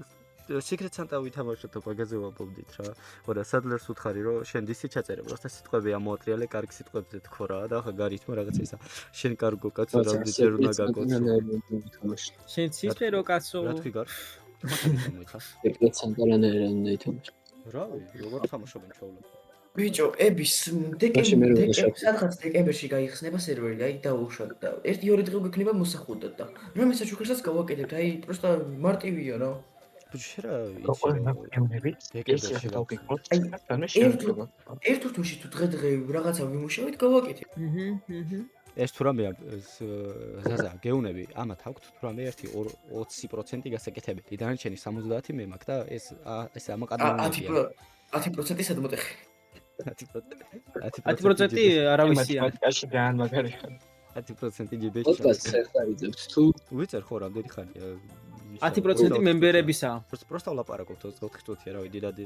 Secret Santa ვითამაშოთ მაგაზე ვამბობდით რა. ოდა სადლერს უთხარი რომ შენ DC ჩაწერე, просто სიტყვები ამოატრიალე, კარგი სიტყვებზე თქო რა და ახლა გარითმა რაღაცა ისა. შენ კარგო კაცო, რამდენჯერ უნდა გაკოცო. შენ ცისფერო კაცო. რა თქვი გარ? Secret Santa-რან უნდა ითამაშო. რავი, როგორ თამაშობენ ჩაულა. ბიჭო, ების სადღაც დეკემბერში გაიხსნება სერვერი, აი დაუშვათ და 1-2 დღე გვექნება მოსახუდად და რომ ეს საჩუქრსაც გავაკეთებთ, აი просто მარტივია რა. ბიჭო, რა დეკემბერში დავკითხოთ. ერთ თვეში თუ დღე რაღაცა ვიმუშავეთ, გავაკეთებ. ეს თუ რამეა ზაზა გეუნები ამათ აქვთ თუ რამე 20% გასაკეთებელი. დანარჩენი 70 მე მაქვს და ეს ამაკადმონებია. 10% სადმოტეხი. 10% არავისია. მათკაში ძალიან მაგარია. 10% ჯიბეში. პოდკასტს ახარიძებთ თუ ვიცერ ხო რამდენი ხანია? 10% მემბერებისაა. просто ვლაპარაკობთ 24 წუთია რავი დიდად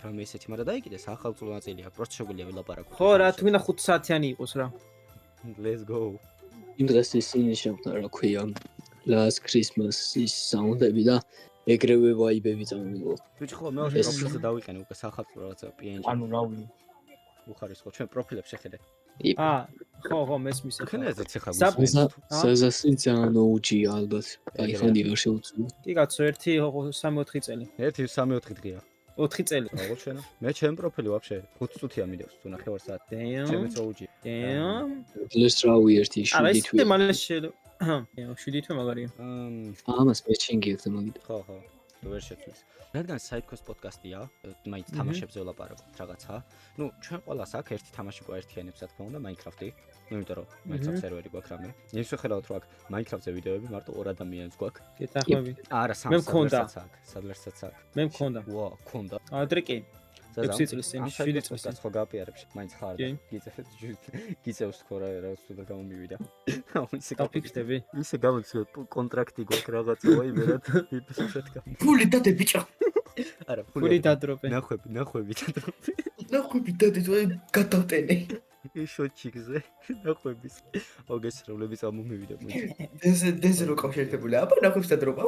რამე ისეთი, მაგრამ დაიგდეს ახალწლო ნაწილია, просто შეგვიძლია ვილაპარაკოთ. ხო რა, თვითონ 5 საათიანი იყოს რა. Let's go. იმ დღეს ისინი შეხვდა რა ქვია Last Christmas-ის საუნდები და ეგრევე ვაიბები წამოიღო. ბიჭი ხო მეორე პროფილზე დავიყენე უკვე სახალხო რაღაცა PNG. ანუ რავი. უხარისხო ჩვენ პროფილებს შეხედე. ხო მესმის ახლა. ქნეზეც ეხა საზასი ძალიან OG ალბათ. აი ხანდი არ შეუძლო. კი კაცო 1-3-4 წელი. 1-3-4 დღეა. 4 წელი. როგორ შენა? მე ჩემ პროფილი ვაფშე 5 წუთია მიდევს თუ ნახევარ საათი. ჩემიც OG. ლეს რავი ერთი 7 არა ის თვე. მალე შე 7 თვე მაგარია. ამას მეჩინგი აქვს მაგით. ხო ვერ შეცვლის. რადგან საიდკვესტ პოდკასტია, მაინც თამაშებზე ვლაპარაკობთ რაღაცა. ნუ ჩვენ ყველას აქ ერთი თამაში გვაერთიანებს, რა თქმა უნდა, Minecraft-ი. ნუ იმიტომ რომ Minecraft სერვერი გვაქვს რამე. ის შეხედავთ რომ აქ Minecraft-ზე ვიდეოები მარტო 2 ადამიანს გვაქვს. გეთახმები. არა, 3 სადლერსაც აქ. მე მქონდა. ვა, მქონდა. ადრე კი. 6 წლის წინ, 7 წლის წინ. ხო გაპიარებს, მაინც ხარ და გიწევს ხო რა სულ გამომივიდა. ისე გაფიქსდები. ისე გამოცდილ კონტრაქტი გვაქვს რაღაცა, ვაიმე რა შეtka. ფული დადე ბიჭო. არა, ფული დადროპე. ნახვები დადროპე. ნახვები დადე, გადავტენე. შოჩიკზე ნახვების. ოგესროლები წამომივიდა მოიცა. დენზე რო კავშირდება, აბა ნახვებს დადროპა.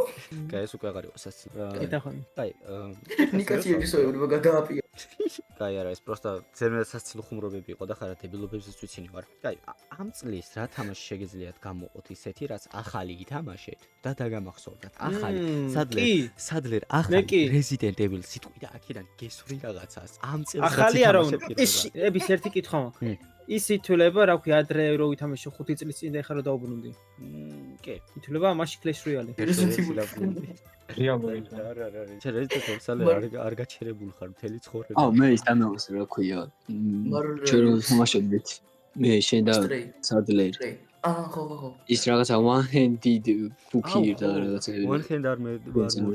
კაი, ეს უკვე აღარ იყო სასწი. გეთახმები. კაი, ნიკაცი ეპიზოდები გადააპია. კაი, არა, ეს პროსტა ზემოთ სასწილო ხუმრობები იყო და ხარა დებილობებზეც ვიცინი ვარ. კაი, ამ წლის რა თამაში შეგიძლიათ გამოვყოთ ისეთი, რაც ახალი გითამაშეთ და დაგამახსოვრდათ. ახალი, სადლერ ახალი Resident Evil სიტყვი და აქედან გესური რაღაცას. ამ წელს ახალი არა უნდა. ეს ერთი კითხვა მაქვს. ის ითვლება, რა ქვია, ადრე რო ვითამაშე 5 წლის წინ და ეხლა რო დაუბრუნდი. კი, ითვლება მაშინ Clash Royale. რეალური. არა. შე Resident Evil სალე არ გაჩერებული ხარ მთელი ცხოვრება. მე ის ამას რა ქვია. ჩვენ რო თამაშობდით. მე შენ და სადლერი. ხო. ის რაღაცა one handed cookie და რაღაცა. One hand armory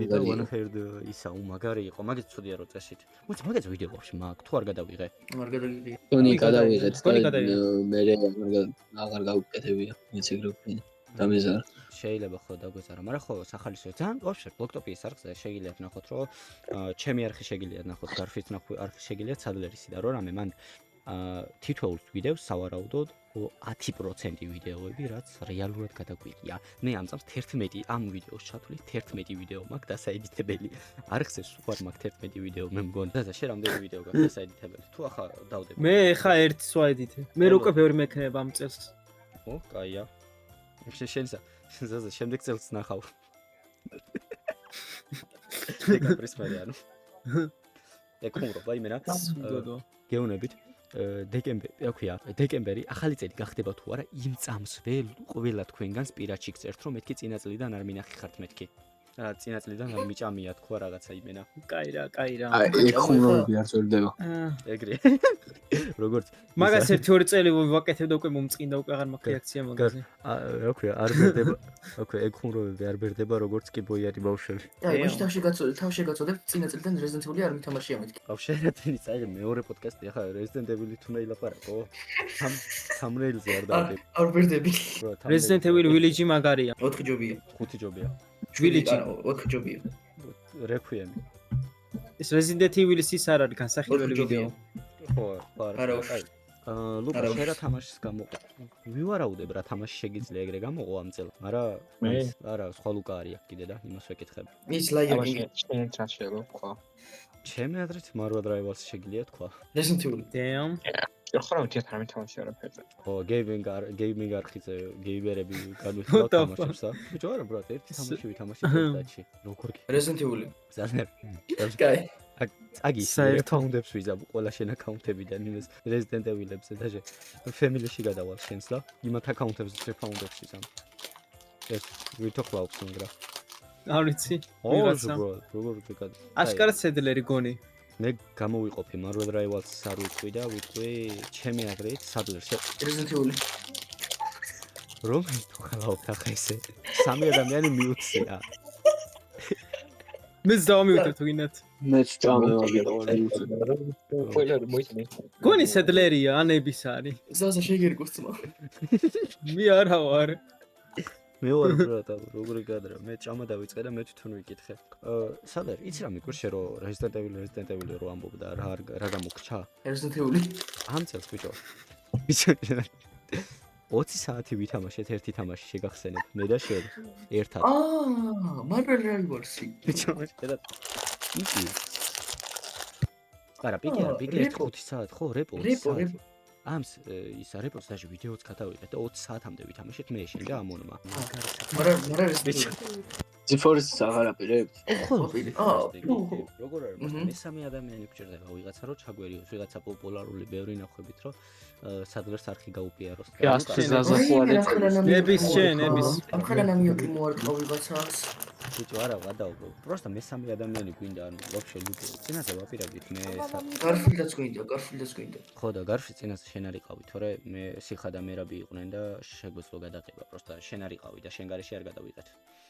და one hand ისა უმაგარი იყო. მაგით ცუდია რო წესით. მოიცა მაგაც ვიდეო ვაფშე მაგ თუ არ გადავიღე. არ გადავიღე. ტონი გადავიღეთ და მე აღარ გავუკეთებია. მეც ეგრე ვქენი. დამეზარა. შეიძლება ხო დაგვეწარა, მაგრამ ხო სახალისო ძალიან ვაფშე ბლოქტოპის არხზე შეგიძლიათ ნახოთ, რომ ჩემი არხი შეგიძლიათ ნახოთ, გარფის არხი შეგიძლიათ სადლერის და რომ რამე მან თითოეულ ვიდეოს სავარაუდოდ 10% ვიდეოები, რაც რეალურად გადაგვიგია. მე ამ წამს 11 ამ ვიდეოს ჩათვლი 11 ვიდეო მაქვს დასაედიტებელი. არხზე სულ არ მაქვს 11 ვიდეო, მე მგონი. და შე რამდენი ვიდეო გაქვს დასაედიტებელი? თუ ახლა დავდებ. მე ხა ერთს ვაედიტე. მე უკვე ბევრი მექნება ამ წელს. ო, კაია. შენსა შემდეგ წელს ნახავ. დეკემბრისმარიანო. ეკუმრობა იმენა. გეუნებით. დეკემბერი ახალი წელი გახდება თუ არა იმ წამსვე ყველა თქვენგანს პირადში გწერთ რომ მეთქი წინა წლიდან არ მინახი ხართ მეთქი წინა წლიდან არ მიჭამია თქვა რაღაცა იმენა კაი რა ეგ ხუმრობები არ ძვირდება ეგრე როგორც მაგას 1-2 წელი ვაკეთებ და უკვე მომწყინდა უკვე აღარ მაქვს რეაქცია მაგაზე რა ქვია არ ბერდება ოკეი ეგ ხუმრობები არ ბერდება როგორც კი ბოიარი ბავშვები აი მაშინ თავში გაწოდებ წინა წლიდან Resident Evil-ი არ მითამაშია მეთქი ბავშვი ერთენი წაიღე მეორე პოდკასტი ახლა Resident Evil-ი თუ ნაილაპარაკო thumbnail-ზე არ დავდებ არ ბერდები Resident Evil Village მაგარია 4 ჯობია 5 ჯობია Village 4 ჯობია Requiem ეს Resident Evil-ის ის არ არის განსახილველი ვიდეო ხო არა ლუკა შერა თამაშის გამოყო ვივარაუდებ რა თამაში შეგიძლია ეგრე გამოყო ამ წელს მაგრამ არა სხვა ლუკა არის აქ კიდე და იმას ვეკითხებ ის ლაიაკი შენ რა შეიძლება თქვა ჩემი აზრით Marvel Rivals შეგიძლია თქვა Resident Evil damn ხო რა თქმა უნდა თამაში არაფერზე ხო gaming არხიზე გეიმერები განვიხილავთ თამაშებსა ბიჭო არა ბრატ ერთი თამაში ვითამაშე დაში როგორ კი Resident Evil ძალიან კაი აგი საერთოდ ვიზამ ყველა შენ აკაუნტებიდან იმას Resident Evil-ებზე დაჟე family-ში გადავალ შენს და იმათ აკაუნტებზე შეფაუნდებს ვიზამ ეს ვითოხლავს მაგრამ არ ვიცი როგორ ვიკად აშკარად სედლერი გონი მე გამოვიყოფი Marvel Rivals-ს არ ვიტყვი და ვიტყვი ჩემი აზრით სადლერს Resident Evil რომ თოხალავთ ახლა ესე სამი ადამიანი მიუცია მეც დავამიუქებ თუ გინდათ მეც დავამიუქებ ყველა მოიწმე გონი სედლერია ანების არის ზაზა შეგერგოს ძმა მე არა ვარ მე ვარ ბრატა როგორი გადრა მე ჭამა დავიწყე და მე თვითონ ვიკითხე სადერ იცი რა მიგვრ შე რო Resident Evil რო ამბობდა რა გამოგჩა Resident Evil ამ წელს ბიჭო 20 საათი ვითამაშეთ ერთი თამაში შეგახსენებ მე და შენ ერთად. Marvel Rivals-ი. ბიჭო, შედა. იგი. არა, პიკი 5 საათი, ხო, რეპო. ამს ისა რეპოს დაჟე ვიდეოც გადავიღეთ და 20 საათამდე ვითამაშეთ მე შენ და ამონმა. მაგრამ ბიჭო. Forest აღარ აპირებთ? ხო, როგორ არის? მესამე ადამიანი გჭირდება ვიღაცა რომ ჩაგვერიოს, ვიღაცა პოპულარული ბევრი ნახებით რომ სადღაც არხი გაუპიაროს. ნების შენ, ნების. ახლა ნამიოკი მოარტყა ვიღაცას. ბიჭო, არა, გადავგო. просто მესამე ადამიანი გვინდა, ანუ ვაფშე ლუკი. წინაზე ვაპირებდით მე. გარფილდაც გვინდა. ხო და გარფი წინაზე შენ არიყავი, თორე მე სიხა და მერაბი იყვნენ და შეგვეძლო გადაღება. просто შენ არიყავი და შენ გარეშე არ გადავიღეთ.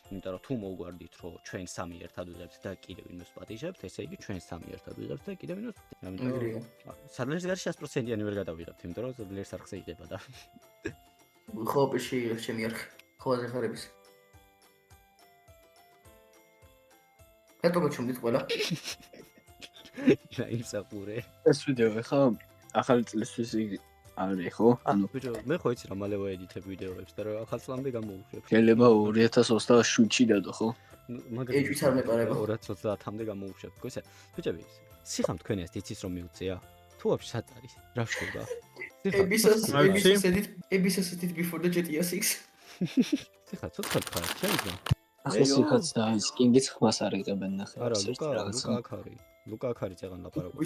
იმიტომ რომ თუ მოგვარდით რომ ჩვენ სამი ერთად ვიღებთ და კიდევ ვინმეს პატიჟებთ, ესე იგი ჩვენ სამი ერთად ვიღებთ და კიდევ ვინმეს. ამიტომ სადლერს გარეშე 100%-იანი ვერ გადავიღებთ, იმიტომ რომ სადლერს არხზე იღება და. ხო, პიში ჩემი არხი. ხოლმე ხარების. ეტყობა ჩუმდით ყველა. იმსახურე. ეს ვიდეო ხა ახალი წლისთვის არის ხო? ანუ ბიჭო, მე ხო იცი რა მალე ვაედიტებ ვიდეოებს და რა ახალ წლამდე გამოვუშვებ. შეიძლება 2027-ში დადო ხო? მაგრამ ეჭვიც არ მეყარება. 2030-მდე გამოვუშვებ. გოცა, ბიჭები, სიხამ თქვენ ეს იცის რომ მიუწია? თუ ვაფშე სად არის? რა შეგა? Ebis before the GTA 6. სიხა, ცოტა ხარ, შეიძლება. ახლა სიხაც და ის კინგიც ხმას არ იღებენ ნახე. არა, ლუკა აქ არის წეგან ლაპარაკობს.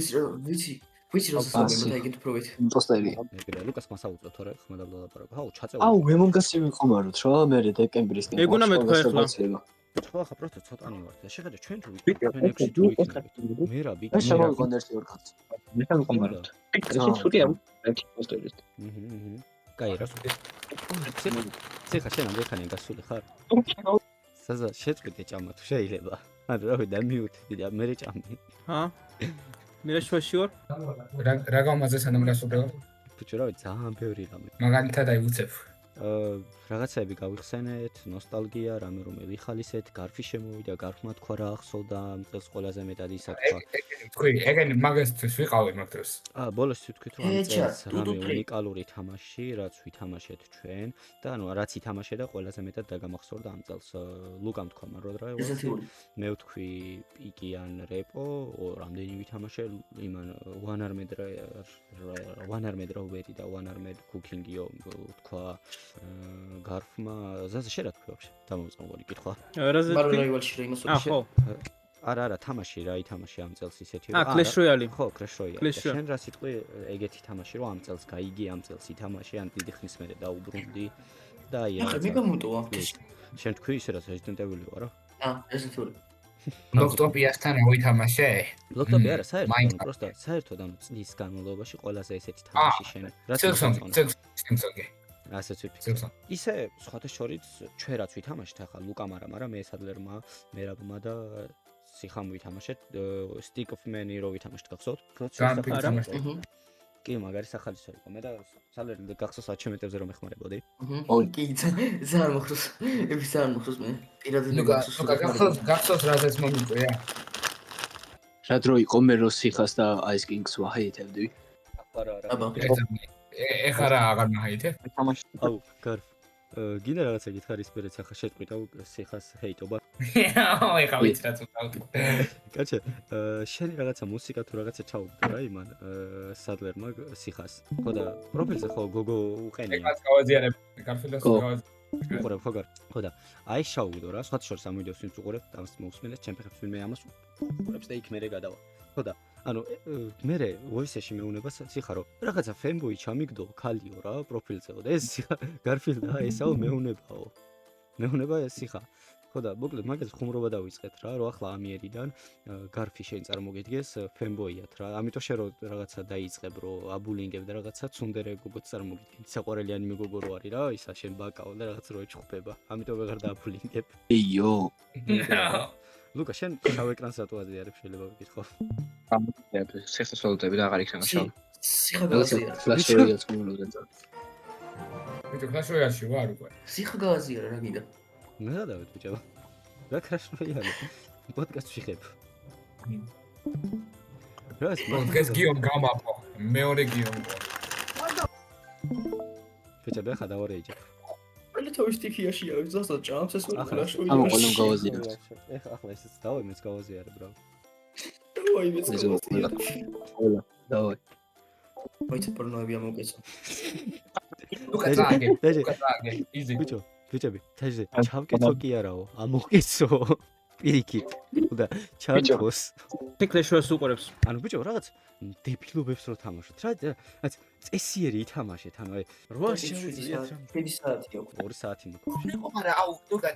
ვიცი რომ სასწავლებლად აიგეთ პროვეთ. იმპოსტერი. ეგრე ლუკას ხმას აუწო, თორე ხმა და ლაპარაკო. ჰაუ, ჩაწევი. აუ, ემონგასი ვიყომაროთ რა, მე დეკემბრისკენ. ეგ უნდა მეთქვა ახლა. ხო, ახლა просто ცოტანი ვარ და შეხედე ჩვენ თუ ვიქნებით, ჩვენ თუ ვიქნებით. მე რა ბიკი. ეს შემოვიყონ ერთი ორ კაცი. მე ვიყომაროთ. ეს ცუდია, ერთი პოსტერი. კაი, რა სულ. ცეხა შენ ამდენქანი გასული ხარ? საზა შეწყვიტე ჭამა თუ შეიძლება. ანუ რავი და მიუთდი და მე ჭამი. ჰა? მე რა შუაში ვარ? რა გამაზე სანამ რასუდება? ბიჭო, რავი, ძალიან ბევრი რამე. მაგალითად აი უცებ. რაღაცები გავიხსენეთ, ნოსტალგია, რამე რომ ვიხალისეთ, გარფი შემოვიდა, გარფმა თქვა რა ახსოვდა, ამ წელს ყველაზე მეტად ისაკვა. თქვი, ეგენი მაგასთვის ვიყავი მაგ დროს. ბოლოს ვთქვით რომ ამ წელს რამე უნიკალური თამაში, რაც ვითამაშეთ ჩვენ და ანუ რაც ითამაშე და ყველაზე მეტად დაგამახსოვრდა ამ წელს ლუკამ თქვა მაროდრა მე ვთქვი პიკიან რეპო, რამდენი ვითამაშე, იმან one armed robbery და one armed cooking-ო თქვა გარფმა ზაზე შე რა თქვი ვაფშე დამოწმებული კითხვა რაზე თქვი მარველში რა იმას ხო არა თამაში რა ითამაში ამ წელს ისეთი რა Clash Royale ხო Clash Royale შენ რა სიტყვი ეგეთი თამაში რომ ამ წელს გაიგე ამ წელს ითამაში ან დიდი ხნის მერე დაუბრუნდი და აი რა მე გამოტოვა შენ თქვი ისე რაც Resident Evil-ი ვარო Resident Evil ლოქტოპიასთან ვითამაშე ლოქტოპი არა საერთოდ просто საერთოდ ამ წლის განმავლობაში ყველაზე ესეთი თამაში შენ რაც სიმსონგი ასეც ვიფიქრე. ისე სხვათა შორის ჩვენ რაც ვითამაშეთ ახლა ლუკამ არა, მე სადლერმა, მერაბმა და სიხამ ვითამაშეთ Stick of Man-ი რო ვითამაშეთ გახსოვთ? კი, მაგარი სახალისო იყო. მე და სადლერი გახსოვს 10 მეტრებზე რომ ეხმარებოდი. კი, ძალიან მოხსოვს. ები ძალიან მოხსოვს მე. პირადად გახსოვს რაზეც მომიწია. რა დრო იყო მე რო სიხას და Ice Kings ვაჰეითებდი? არა. ეხლა რა აღარ მაჰაითე? აუ, გარფ. გინდა რაღაცა გითხარის პერეც ახლა შეტყვიტავ სიხას ჰეიტობა. აუ, ეხლა ვიცი რა წავდი. კაჩე, შენი რაღაცა მუსიკა თუ რაღაცა ჩაუგდა რა იმან სადლერმა სიხას. ხო და პროფილზე ხო გოგო უყენია. ეხლა გავაზიარებ, გარფილას გავაზიარებ. უყურებ ხო გარ. ხო და აი შაუგდო რა, სხვათა შორის ამ ვიდეოს ვინც უყურებ, ამას მოусმენთ, ჩემ ფეხებს ვინმე ამას უყურებს და იქ მერე გადავა. ხო და ანუ მე ვოისეში მეუნება სიხა რომ რაღაცა ფენბოი ჩამიგდო ქალიო რა პროფილზეო და ეს სიხა გარფილდა ესაო მეუნებაო მეუნება ეს სიხა ხო და მოკლედ მაგას ხუმრობა დავიწყეთ რა რომ ახლა ამიერიდან გარფი შენ წარმოგიდგეს ფენბოიათ რა ამიტომ შე რომ რაღაცა დაიწყებ რომ აბულინგებ და რაღაცა ცუნდერე გოგოც წარმოგიდგენ საყვარელიანი მეგობრო რო არის რა ისა შენ ბაკაო და რაღაც რო ეჩხუბება ამიტომ ვეღარ დააბულინგებ ეიო ლუკა შენ შავ ეკრანს რატო აზიარებ შეიძლება ვიკითხო სიხას ველოდები და აღარ იქნება შავ სიხა გააზიარა Clash Royale-ს მომლოდენ ბიჭო Clash Royale-ში ვარ უკვე სიხა გააზიარა რა გინდა მე რა დავით ბიჭო რა Clash Royale პოდკასტში ხებ ეს გიომ გამაპო მეორე გიომ ბიჭები ხა დავარეიჯე. ყველა თავის სტიქიაში არის ზუსტად ჭამს ეს ყველა შოი. ამ ყველამ გავაზიაროთ. ახლა ესეც დავай მეც გავაზიარე ბრა. დავაი მეც გავაზიარე. ყველა დავაი. მოიცა პორნოები ამოგეცო. უკაცაგე დაჟე. უკაცაგე იზი ბიჭო, ბიჭები, თაჟე, ჩავკეთო კი არაო, ამოგეცო. პირიქით. და ჩარჩოს. Clash-ს უყურებს. ანუ ბიჭო, რაღაც დებილობებს რო თამაშობთ. რაც წესიერი ითამაშეთ, ანუ აი 8 შეუძლიათ 7 საათი აქვს. 2 საათი მოკ. ნეკოპარა აუ თუკა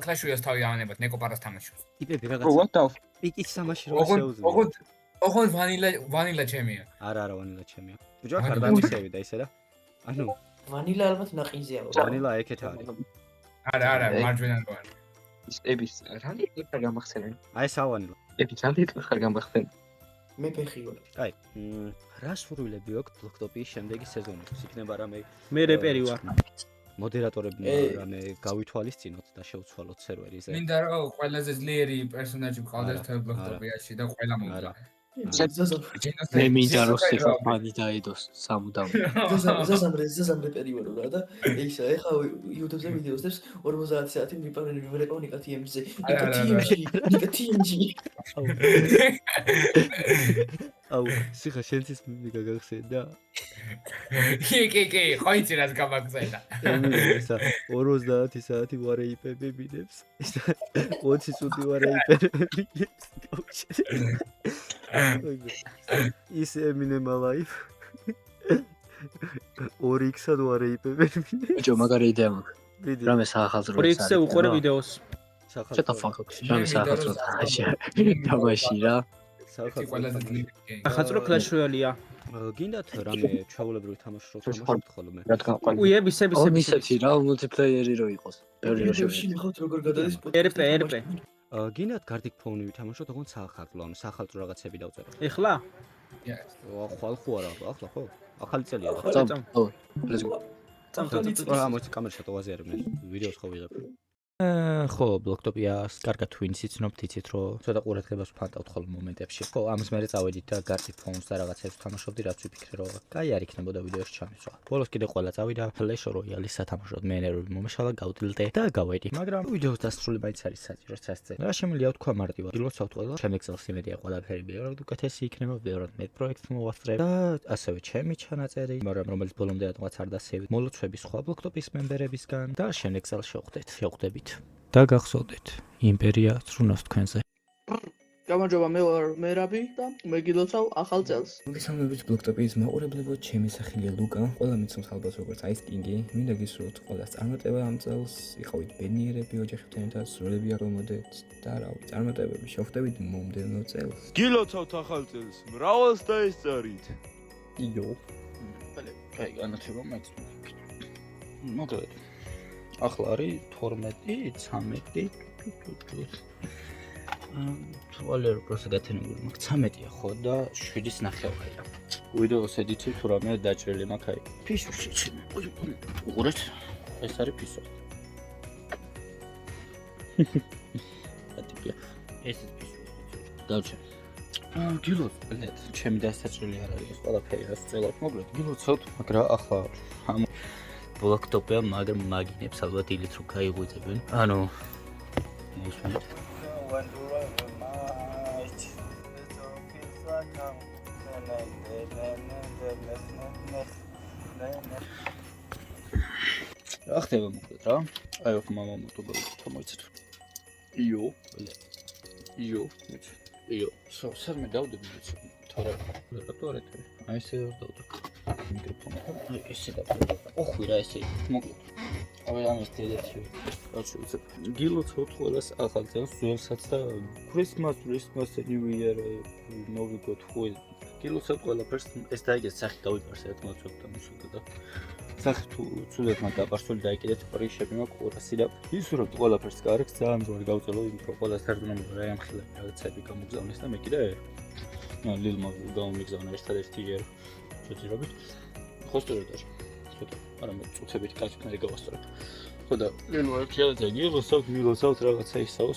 Clash Royale-ს თავი ამანებად ნეკოპარას თამაშობს ტიპები რაღაც What the პიკის თამაში რო შეუძლია. ოღონდ ვანილა ჩემია არა ვანილა ჩემია. ბიჭო, ხარ დამისევი და ისე რა. ანუ ვანილა ალბათ ნაყინზე აქვს. ვანილა ეკეთ არის. არა მარჯვენა რო არის ების რანი ხარ გამახსენე? აი სავანილა. ების რანი ხარ გამახსენე? მე ფეხი ვარ. აი, რა სურვილები აქვს ბლოქტოპის შემდეგი სეზონისთვის? იქნება რამე მე რეპერი ვარ. მოდერატორები რამე გავითვალისწინოთ და შევცვალოთ სერვერიზე. მინდა რომ ყველაზე ძლიერი პერსონაჟი გყავდეს თელ ბლოქტოპიაში და ყველა მომდა მე მინდა რომ სიხარ მანი დაედოს სამუდამ. ზაზამ რეპერი ვარ რა და ისა ეხა YouTube-ზე ვიდეოს დებს 50 საათი მიპარენებ ნიკა TMG-ზე. ნიკა TMG. აუ, სიხა შენთვის მიგა გახსენდა. კი, ხოიცი რას გამაგზავნა. ისა 50 საათი ვარეიპები მინებს. ისა 20 წუთი ვარეიპები მინებს. ის ემინემა ლაიფ 2x-ად ვარეიპები მინებს. ბიჭო, მაგარი იდეა მაქვს. რამე სახალხო 2x-ზე უყურე ვიდეოს. Shut the fuck up. რამე სახალხო თამაში რა. ყველაზე ძლიერი ახალწრო Clash Royale-ია. გინდათ რამე ჩაულებრივი თამაში რო თამაშობთ ხოლმე. რადგან ყველა უი ებისები ისეთი რა მულტიპლეიერი რო იყოს. ბევრი რო შევში მიხოთ როგორ გადადის RP. გინდათ გარდიქ ფონი ვითამაშოთ, თქო სახალხო, ანუ სახალხო რაღაცები დავწერო. ეხლა? ხვალ ხო არა, ახლა ხო? ახალი წელია და. ო, let's go. მოიცა კამერაში დავაზიარებ მე ვიდეოს ხო ვიღებ. ხო, ბლოქტოპიას კარგად twins იცნობთ, იცით რომ ცოტა ყურადღებას ვფანტავთ ხოლმე მომენტებში. ხო, ამის მერე წავედით და გარდიქ ფონს და რაღაცებს ვთამაშობდი, რაც ვიფიქრე რომ კაი არ იქნებოდა ვიდეოში ჩამისვა. ბოლოს კიდე ყველა წავიდა Clash Royale-ის სათამაშოდ, მე ნერვები მომეშალა, გავდილდე და გავედი. მაგრამ ვიდეოს დასრულება მაინც არის საჭირო სასწე. რა შემიძლია ვთქვა მარტივად. გილოცავთ ყველა, შემეგზელს იმედია ყველაფერი ბევრად უკეთესი იქნება, ბევრად მეტ პროექტს მოვასწრებ და ასევე ჩემი ჩანაწერი, მაგრამ რომელიც ბოლომდე რატომაც არ დასევით. მოლოცვები სხვა ბლოქტოპის მემბერებისგან და შემეგზელ შევხვდებით. და გახსოვდეთ, იმპერია ცრუნავს თქვენზე. გამარჯობა, მე ვარ მერაბი და მე გილოცავ ახალ წელს. მოგესალმებით ბლოქტოპის მაყურებლებო, ჩემი სახელია ლუკა. ყველა მიცნობს ალბათ როგორც Ice King-ი. მინდა გისურვოთ ყველას წარმატება ამ წელს. იყავით ბედნიერები ოჯახებთან და სრულები არ მომოდეთ და რა ვიცი, წარმატებები შევხვდებით მომდევნო წელს. გილოცავთ ახალ წელს, მრავალს დაესწარით. იო. კაი, განათლება მაინც. მოგეთ. ახლა არის 12, 13. თვალე რო პროსე გათენებული მაქვს 13-ია ხო და 7-ის ნახევარია. ვიდეოს ედიტი თუ რამე დაჭრილი მაქვს აი. ფისო შეჩემი. უყურეთ. ეს არის ფისო. ატიკია. ეს ფისო. დავჭერ. გილოც, ბლედ, ჩემი დასაჭრელი არ არის ეს ყველაფერი რაც წელად მოგლეთ. გილოცავთ, მაგრამ ახლა ამ ბლოქტოპია, მაგრამ მაგინებს ალბათ დილით რო გაიღვიძებენ. ანუ მოსმენთ. რა ხდება მოკლედ რა? აი ოქ მამა მოტობელით მოიცეთ. იო, იო, იო, სამ დავდები ვიცი. თორე რატო არ ეთქი? აი ესე დავდებ. მიკროფონი. აი ესე დავდებ. ოხვი რა ესე. მოკლედ. აი ამის თედეთი. რაც უცებ. გილოცავთ ყველას ახალ წელს, ძველსაც და Christmas New Year მოვიგოთ ხო. გილოცავთ ყველაფერს. ეს დაიგეთ სახი გავიპარს ერთ მოწოთ და მუშაობ და სახი თუ ცუდად მაგაპარსული დაიკიდეთ პრიშები მაქვს 200 და ისურვებთ ყველაფერს კარგს ძალიან ძველი გავწელო იმ რო ყველა სარდუნამო რა ამხილები რაღაცები გამოგზავნეს და მე კიდე ლილმა გამომიგზავნა ერთადერთი ჯერ შეძირობით ხო სწორედ ცოტა არა მე წუთებით კაც მე გავასწორებ ხო და ლილმა ერთადერთი გილოცავთ რაღაცა ისაო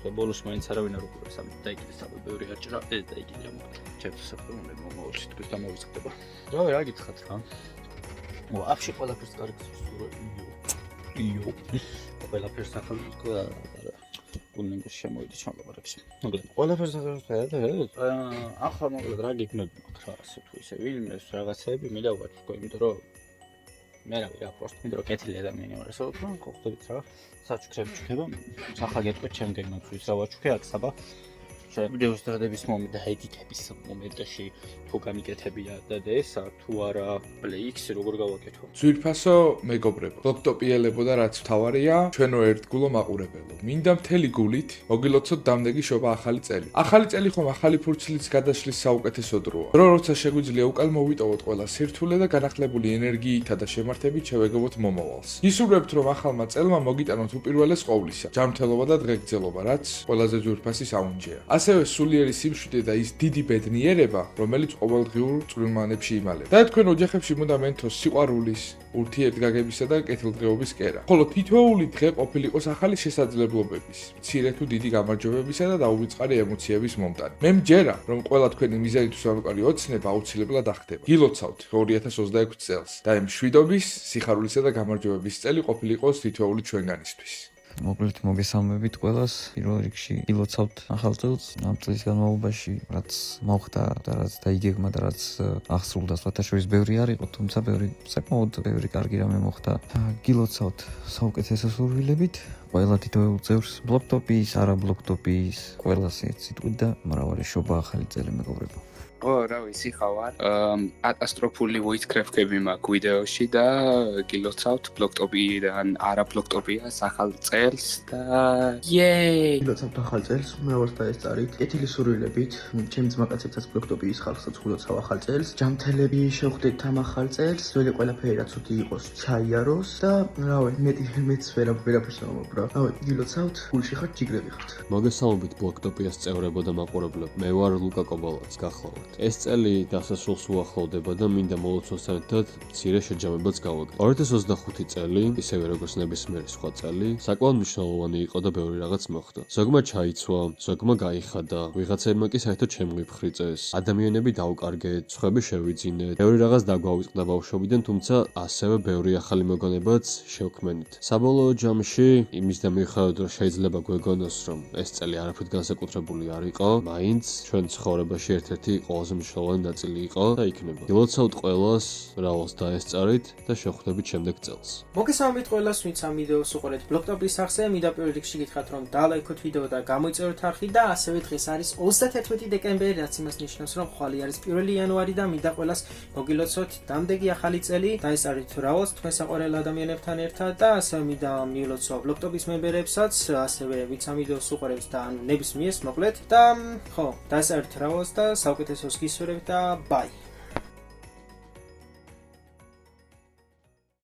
და ბოლოს მაინც არავინ არ უყურებს ამ დაიკიდეს საბოლოო ბევრი არჭრა ეს დაიკიდე ჩემს საფრთხე მომავალში თქვენ გამოვიწყდება რა გითხათ რა Вообще ყველაფერს კარგს იო. ყველაფერს ახალ უნდა შემოვიდი ჩამოვარებში. მოკლედ, ყველაფერს ახლა მოკლედ რა გიქნები მაგ რა ასე თუ ისე ვინმეს რაღაცები მიდავაჭრო, იმიტომ რომ მე რა ვიღა პროსტ მინდა რომ კეთილი ადამიანი ვარ ასე ვთქვა, ხო ხვდებით რა საჩუქრები ჩუქება, სახა გეტყვით ჩემგენ მოცვის რა ვაჩუქე აქ საბა ვიდეოს დადების მომენტ და ედიტების მომენტში თუ გამიკეთებია და ესა თუ არა პლეიქს როგორ გავაკეთო ძვირფასო მეგობრებო ლოპტოპიელებო და რაც თავარია ჩვენო ერთგულო მაყურებელო მინდა მთელი გულით მოგილოცოთ დამდეგი შობა ახალი წელი ხომ ახალი ფურცლის გადაშლის საუკეთესო დროა როცა შეგვიძლია უკან მოვიტოვოთ ყველა სირთულე და განახლებული ენერგიითა და შემართებით შევეგებოთ მომავალს ისურვებთ რომ ახალმა წელმა მოგიტანოთ უპირველეს ყოვლისა ჯანმრთელობა და დღეგრძელობა რაც ყველაზე ძვირფასი საუნჯეა ასევე სულიერი სიმშვიდე და ის დიდი ბედნიერება, რომელიც ყოველდღიურ წვრილმანებში იმალება. და თქვენ ოჯახებში უნდა მენთოს სიყვარულის, ურთიერთგაგებისა და კეთილდღეობის კერა. ხოლო თითოეული დღე ყოფილიყოს ახალი შესაძლებლობების, მცირე თუ დიდი გამარჯვებებისა და დაუვიწყარი ემოციების მომტანი. მე მჯერა, რომ ყველა თქვენი მიზანი თუ სამყარო ოცნება აუცილებლად ახდება. გილოცავთ 2026 წელს და ამ შვიდობის, სიხარულისა და გამარჯვებების წელი ყოფილიყოს თითოეული ჩვენგანისთვის. მოკლედ მოგესალმებით ყველას. პირველ რიგში გილოცავთ ახალ წელს. ამ წლის განმავლობაში რაც მოხდა და რაც დაიგეგმა და რაც აღსრულდა, სხვათაშორის ბევრი არ იყო, თუმცა საკმაოდ ბევრი კარგი რამე მოხდა. გილოცავთ საუკეთესო სურვილებით. ყველა თითოეულ წევრს ბლოქტოპის, არა ბლოქტოპის, ყველას ერთ სიტყვით და მრავალი შობა ახალი წელი მეგობრებო. რა ვიცი ხავარ კატასტროფული ვოიცკრეფკები მაქვს ვიდეოში და გილოცავთ ბლოქტოპიდან არა ბლოქტოპიას ახალ წელს და იეი გილოცავთ ახალ წელს მრავალს დაესწარით კეთილი სურვილებით ჩემი ძმაკაცებსაც ბლოქტოპიის ხალხსაც გილოცავ ახალ წელს ჯანმრთელები შევხვდეთ ამ ახალ წელს ძველი ყველაფერი რაც უთი იყოს ჩაიაროს და რავი მეც ვერაფერს მომბრა რავი გილოცავთ გულში ხართ ჯიგრები ხართ მოგესალმებით ბლოქტოპიას წევრებო და მაყურებლებ მე ვარ ლუკა კობალაც გახლავთ ეს წელი დასასრულს უახლოვდება და მინდა მოლოცვას ერთად მცირე შეჯამებაც გავაკეთო. 2025 წელი, ისევე როგორც ნებისმიერი სხვა წელი, საკმაოდ მნიშვნელოვანი იყო და ბევრი რაღაც მოხდა. ზოგმა ჩაიცვა, ზოგმა გაიხადა, ვიღაცებმა კი საერთოდ შემოიფხრიწეს. ადამიანები დაუკარგეთ, სხვები შევიძინეთ. ბევრი რაღაც დაგვაუწყდა ბავშვობიდან, თუმცა ასევე ბევრი ახალი მოგონებაც შევქმნით. საბოლოო ჯამში, იმის და მიუხედავად რომ შეიძლება გვეგონოს, რომ ეს წელი არაფრით განსაკუთრებული არ იყო, მაინც ჩვენ ცხოვრებაში ერთ-ერთი ყველაზე მნიშვნელოვანი ნაწილი იყო და იქნება. გილოცავთ ყველას, მრავალს დაესწარით და შევხვდებით შემდეგ წელს. მოგესალმებით ყველას, ვინც ამ ვიდეოს უყურებთ ბლოქტოპის სახზე, მინდა პირველ რიგში გითხრათ, რომ დალაიქოთ ვიდეო და გამოიწეროთ არხი და ასევე დღეს არის 31 დეკემბერი, რაც იმას ნიშნავს, რომ ხვალე არის 1 იანვარი და მინდა ყველას მოგილოცოთ დამდეგი ახალი წელი, დაესწარით მრავალს თქვენ საყვარელ ადამიანებთან ერთად და ასევე მინდა მიულოცო ბლოქტოპის მემბერებსაც, ასევე ვინც ამ ვიდეოს უყურებს და ნებისმიერს მოკლედ და ხო, დაესწარით მრავალს და საუკეთესოს გისურვებთ და ბაი.